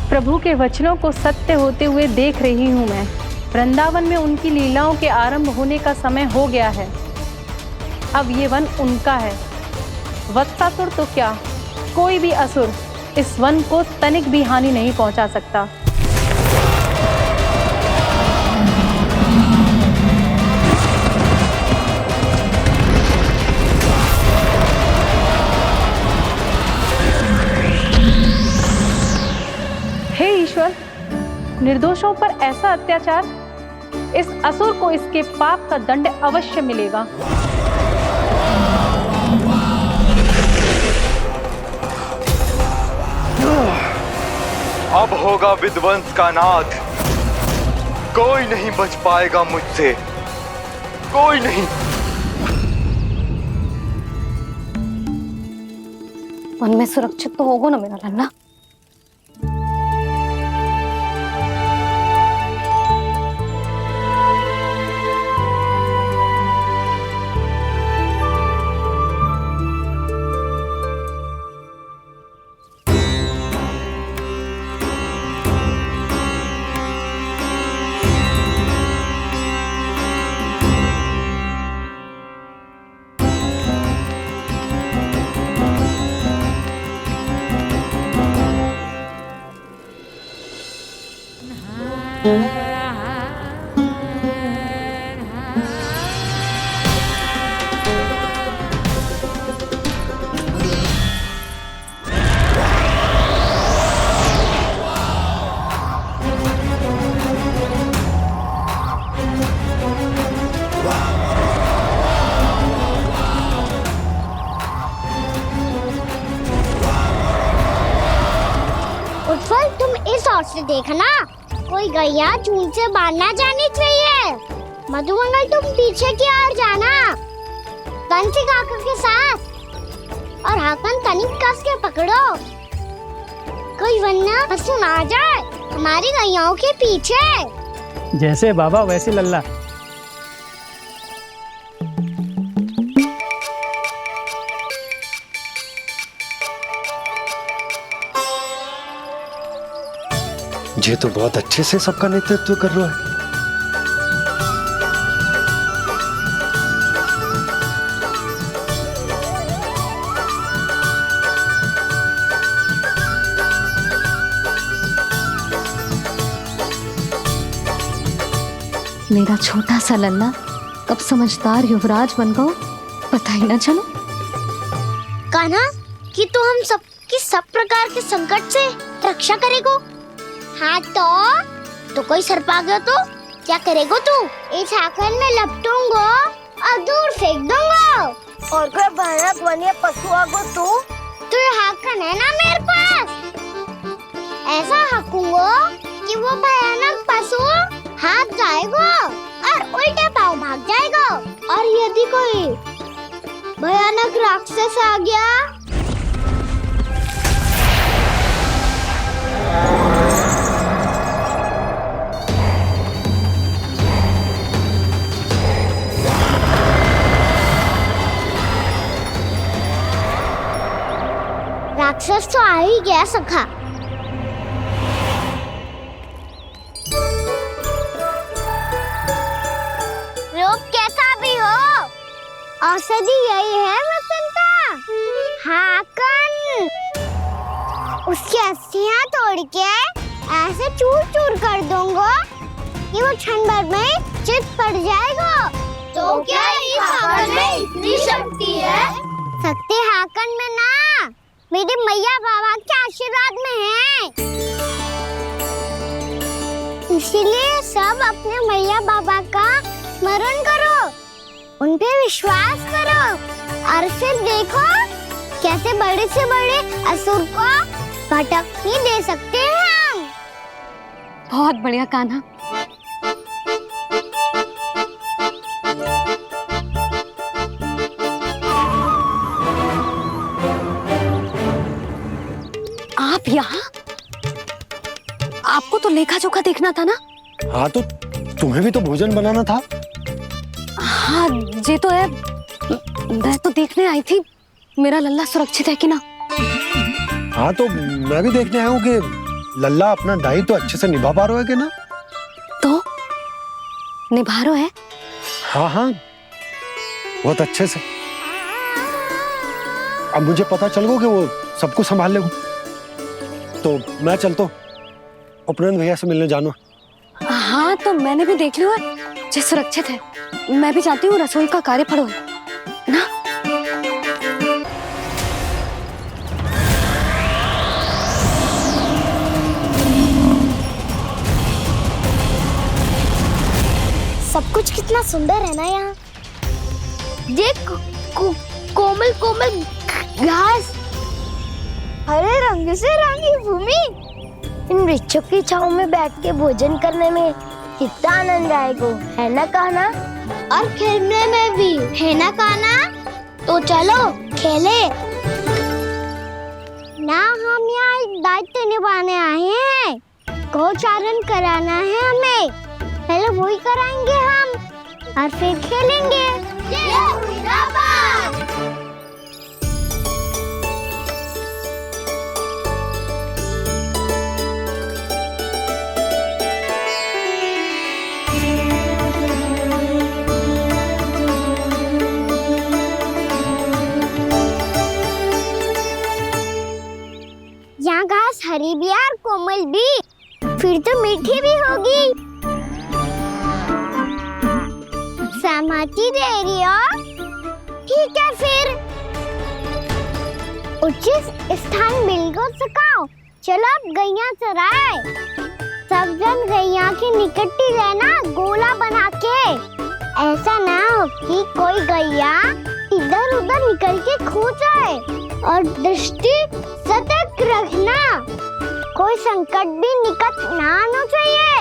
Speaker 20: प्रभु के वचनों को सत्य होते हुए देख रही हूँ मैं। वृंदावन में उनकी लीलाओं के आरंभ होने का समय हो गया है। अब ये वन उनका है। वत्सासुर तो क्या, कोई भी असुर इस वन को तनिक भी हानि नहीं पहुंचा सकता। हे ईश्वर, निर्दोषों पर ऐसा अत्याचार, इस असुर को इसके पाप का दंड अवश्य मिलेगा।
Speaker 18: अब होगा विध्वंस का नाद। कोई नहीं बच पाएगा मुझसे, कोई नहीं।
Speaker 2: वन में सुरक्षित तो होगा ना मेरा लल्ला।
Speaker 1: देखना, कोई गैया चून से बाहर ना जानी चाहिए। मधुमंगल तुम पीछे की ओर जाना, कंसी काका के साथ, और हाकन कनिक कस के पकड़ो, कोई वरना पशु ना जाए हमारी गैयाओं के पीछे।
Speaker 16: जैसे बाबा वैसे लल्ला।
Speaker 3: ये तो बहुत अच्छे से सबका नेतृत्व कर रहा है।
Speaker 2: मेरा छोटा सा लल्ला कब समझदार युवराज बन गो पता ही ना चलो।
Speaker 1: कान्हा, कि तू हम सबकी सब प्रकार के संकट से रक्षा करेगो। हाँ तो कोई सर्प आ गया तो क्या करेगो तू? इस हाकन में लपटूंगा और दूर फेंक दूंगा। और कोई भयानक वन्य पशु आगो तो ये हाकन है ना मेरे पास, ऐसा हाकूंगा कि वो भयानक पशु हाथ जाएगा और उल्टे पांव भाग जाएगा। और यदि कोई भयानक राक्षस आ गया राक्षस तो आ ही गया सखा। लोग कैसा भी हो, औषधि यही है वसंता। हाकन उसकी अस्थियां तोड़ के ऐसे चूर चूर कर दूंगा कि वो क्षण भर में चित पड़ जाएगा। तो क्या इस हाकन में इतनी शक्ति है? शक्ति हाकन में ना, मेरे मैया बाबा के आशीर्वाद में है। इसीलिए सब अपने मैया बाबा का स्मरण करो, उन पे विश्वास करो, और फिर देखो कैसे बड़े से बड़े असुर को भटक ही दे सकते हैं हम।
Speaker 2: बहुत बढ़िया कान्हा। आप यहाँ? आपको तो लेखा जोखा देखना था ना?
Speaker 3: हाँ तो तुम्हें भी तो भोजन बनाना था।
Speaker 2: हाँ ये तो है, मैं तो देखने आई थी मेरा लल्ला सुरक्षित है कि ना।
Speaker 3: हाँ तो मैं भी देखने आया हूँ कि लल्ला अपना दायित्व तो अच्छे से निभा पा रहा है कि ना।
Speaker 2: तो निभा रहा है?
Speaker 3: हाँ हाँ बहुत अच्छे से। अब मुझे पता चल गया कि वो सबको संभाल लेगा, तो मैं चलता हूँ, उपनंद भैया से मिलने जाना।
Speaker 2: हाँ तो मैंने भी देख लिया जो सुरक्षित है। मैं भी चाहती हूँ रसोई का कार्य पड़ो ना।
Speaker 1: सब कुछ कितना सुंदर है ना यहाँ। देख कोमल कोमल घास, हरे रंग से रंगी भूमि, इन वृक्षों की छांव में बैठ के भोजन करने में कितना आनंद आएगा, है ना कान्हा? और खेलने में भी, है ना कान्हा? तो चलो खेले ना। हम यहाँ एक दायित्व निभाने आए हैं, गोचारण कराना है हमें। पहले वही कराएंगे हम और फिर खेलेंगे। जय हुई ना बात। यहाँ घास हरी भी और कोमल भी, फिर तो मीठी भी होगी। सहमति दे रही हो? ठीक है फिर उचित स्थान मिलकर सकाओ। चलो अब गैया चराए। सब जन गैया के निकट ही रहना, गोला बना के। ऐसा ना हो कि कोई गैया इधर उधर निकल के खो जाए, और दृष्टि सतर्क रखना। कोई संकट भी निकट ना आना चाहिए।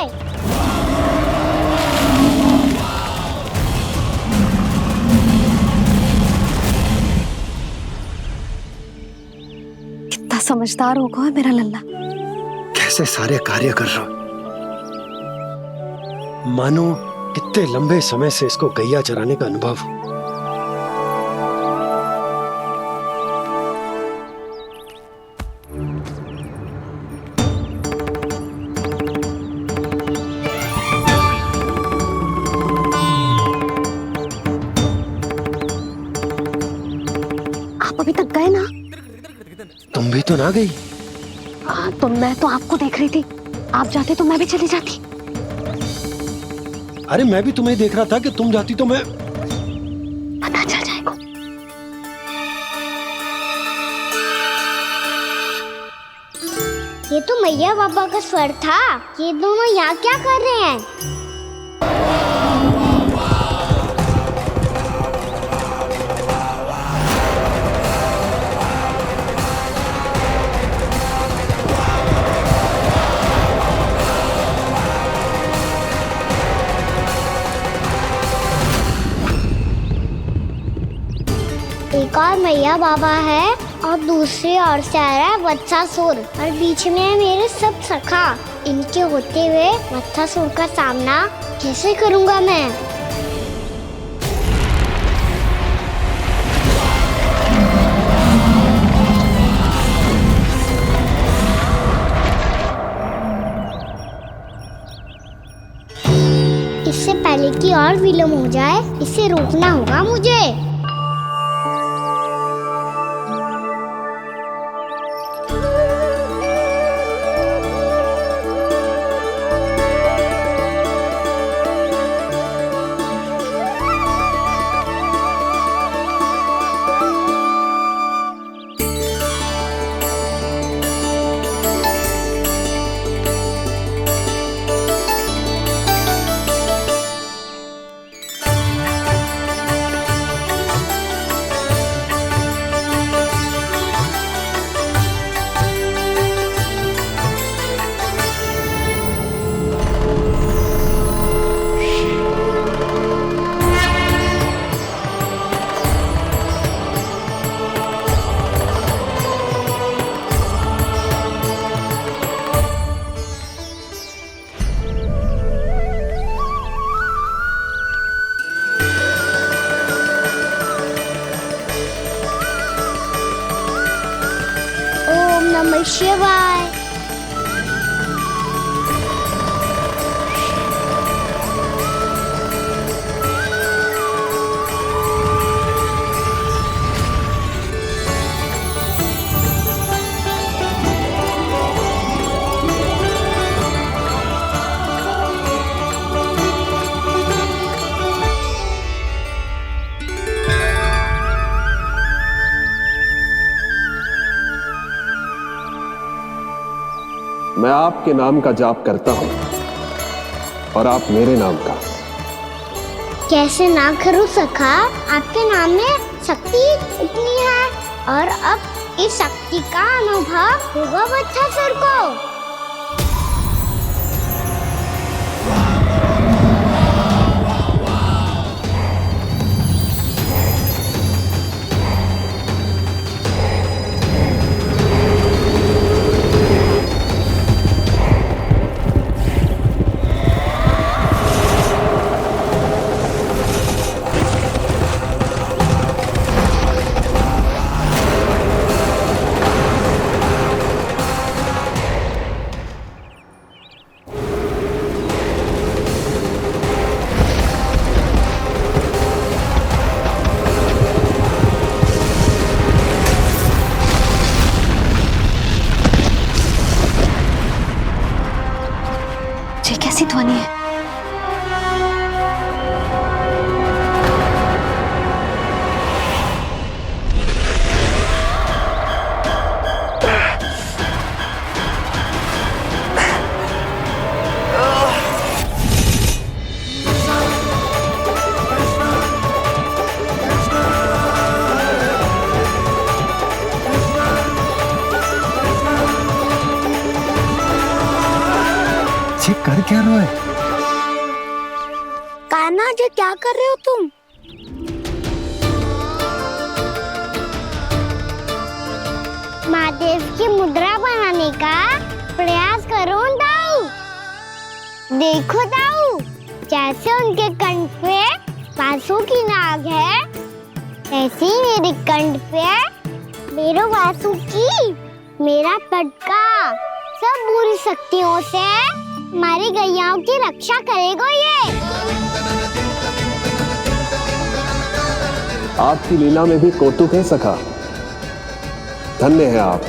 Speaker 2: कितना समझदार होगा मेरा लल्ला।
Speaker 3: कैसे सारे कार्य कर रहा हूं, मानो कितने लंबे समय से इसको गैया चराने का अनुभव हो।
Speaker 2: आप अभी तक गए ना?
Speaker 3: तुम भी तो ना गई।
Speaker 2: तो मैं तो आपको देख रही थी, आप जाते तो मैं भी चली जाती।
Speaker 3: अरे मैं भी तुम्हें देख रहा था कि तुम जाती तो मैं।
Speaker 2: पता चल जाएगा।
Speaker 1: ये तो मैया बाबा का स्वर था। ये दोनों यहाँ क्या कर रहे हैं? एक और मैया बाबा है और दूसरी ओर से आ रहा है वत्सासुर और बीच में है मेरे सब सखा। इनके होते हुए वत्सासुर का सामना कैसे करूंगा मैं? इससे पहले कि और विलम्ब हो जाए, इसे रोकना होगा मुझे। नमः शिवाय।
Speaker 14: मैं आपके नाम का जाप करता हूं और आप मेरे नाम का।
Speaker 1: कैसे ना करूं सखा, आपके नाम में शक्ति इतनी है और अब इस शक्ति का अनुभव होगा वत्सासुर को।
Speaker 12: डर क्या रहा है?
Speaker 1: कान्हा जी क्या कर रहे हो तुम? महादेव की मुद्रा बनाने का प्रयास करो दाऊ। देखो दाऊ, जैसे उनके कंठ पे वासु की नाग है, ऐसे ही मेरे कंठ पे मेरो वासु की मेरा पटका सब बुरी शक्तियों से हमारी गैयाओं की रक्षा करेगा ये।
Speaker 18: आपकी लीला में भी कौतुक है सखा। धन्य है आप।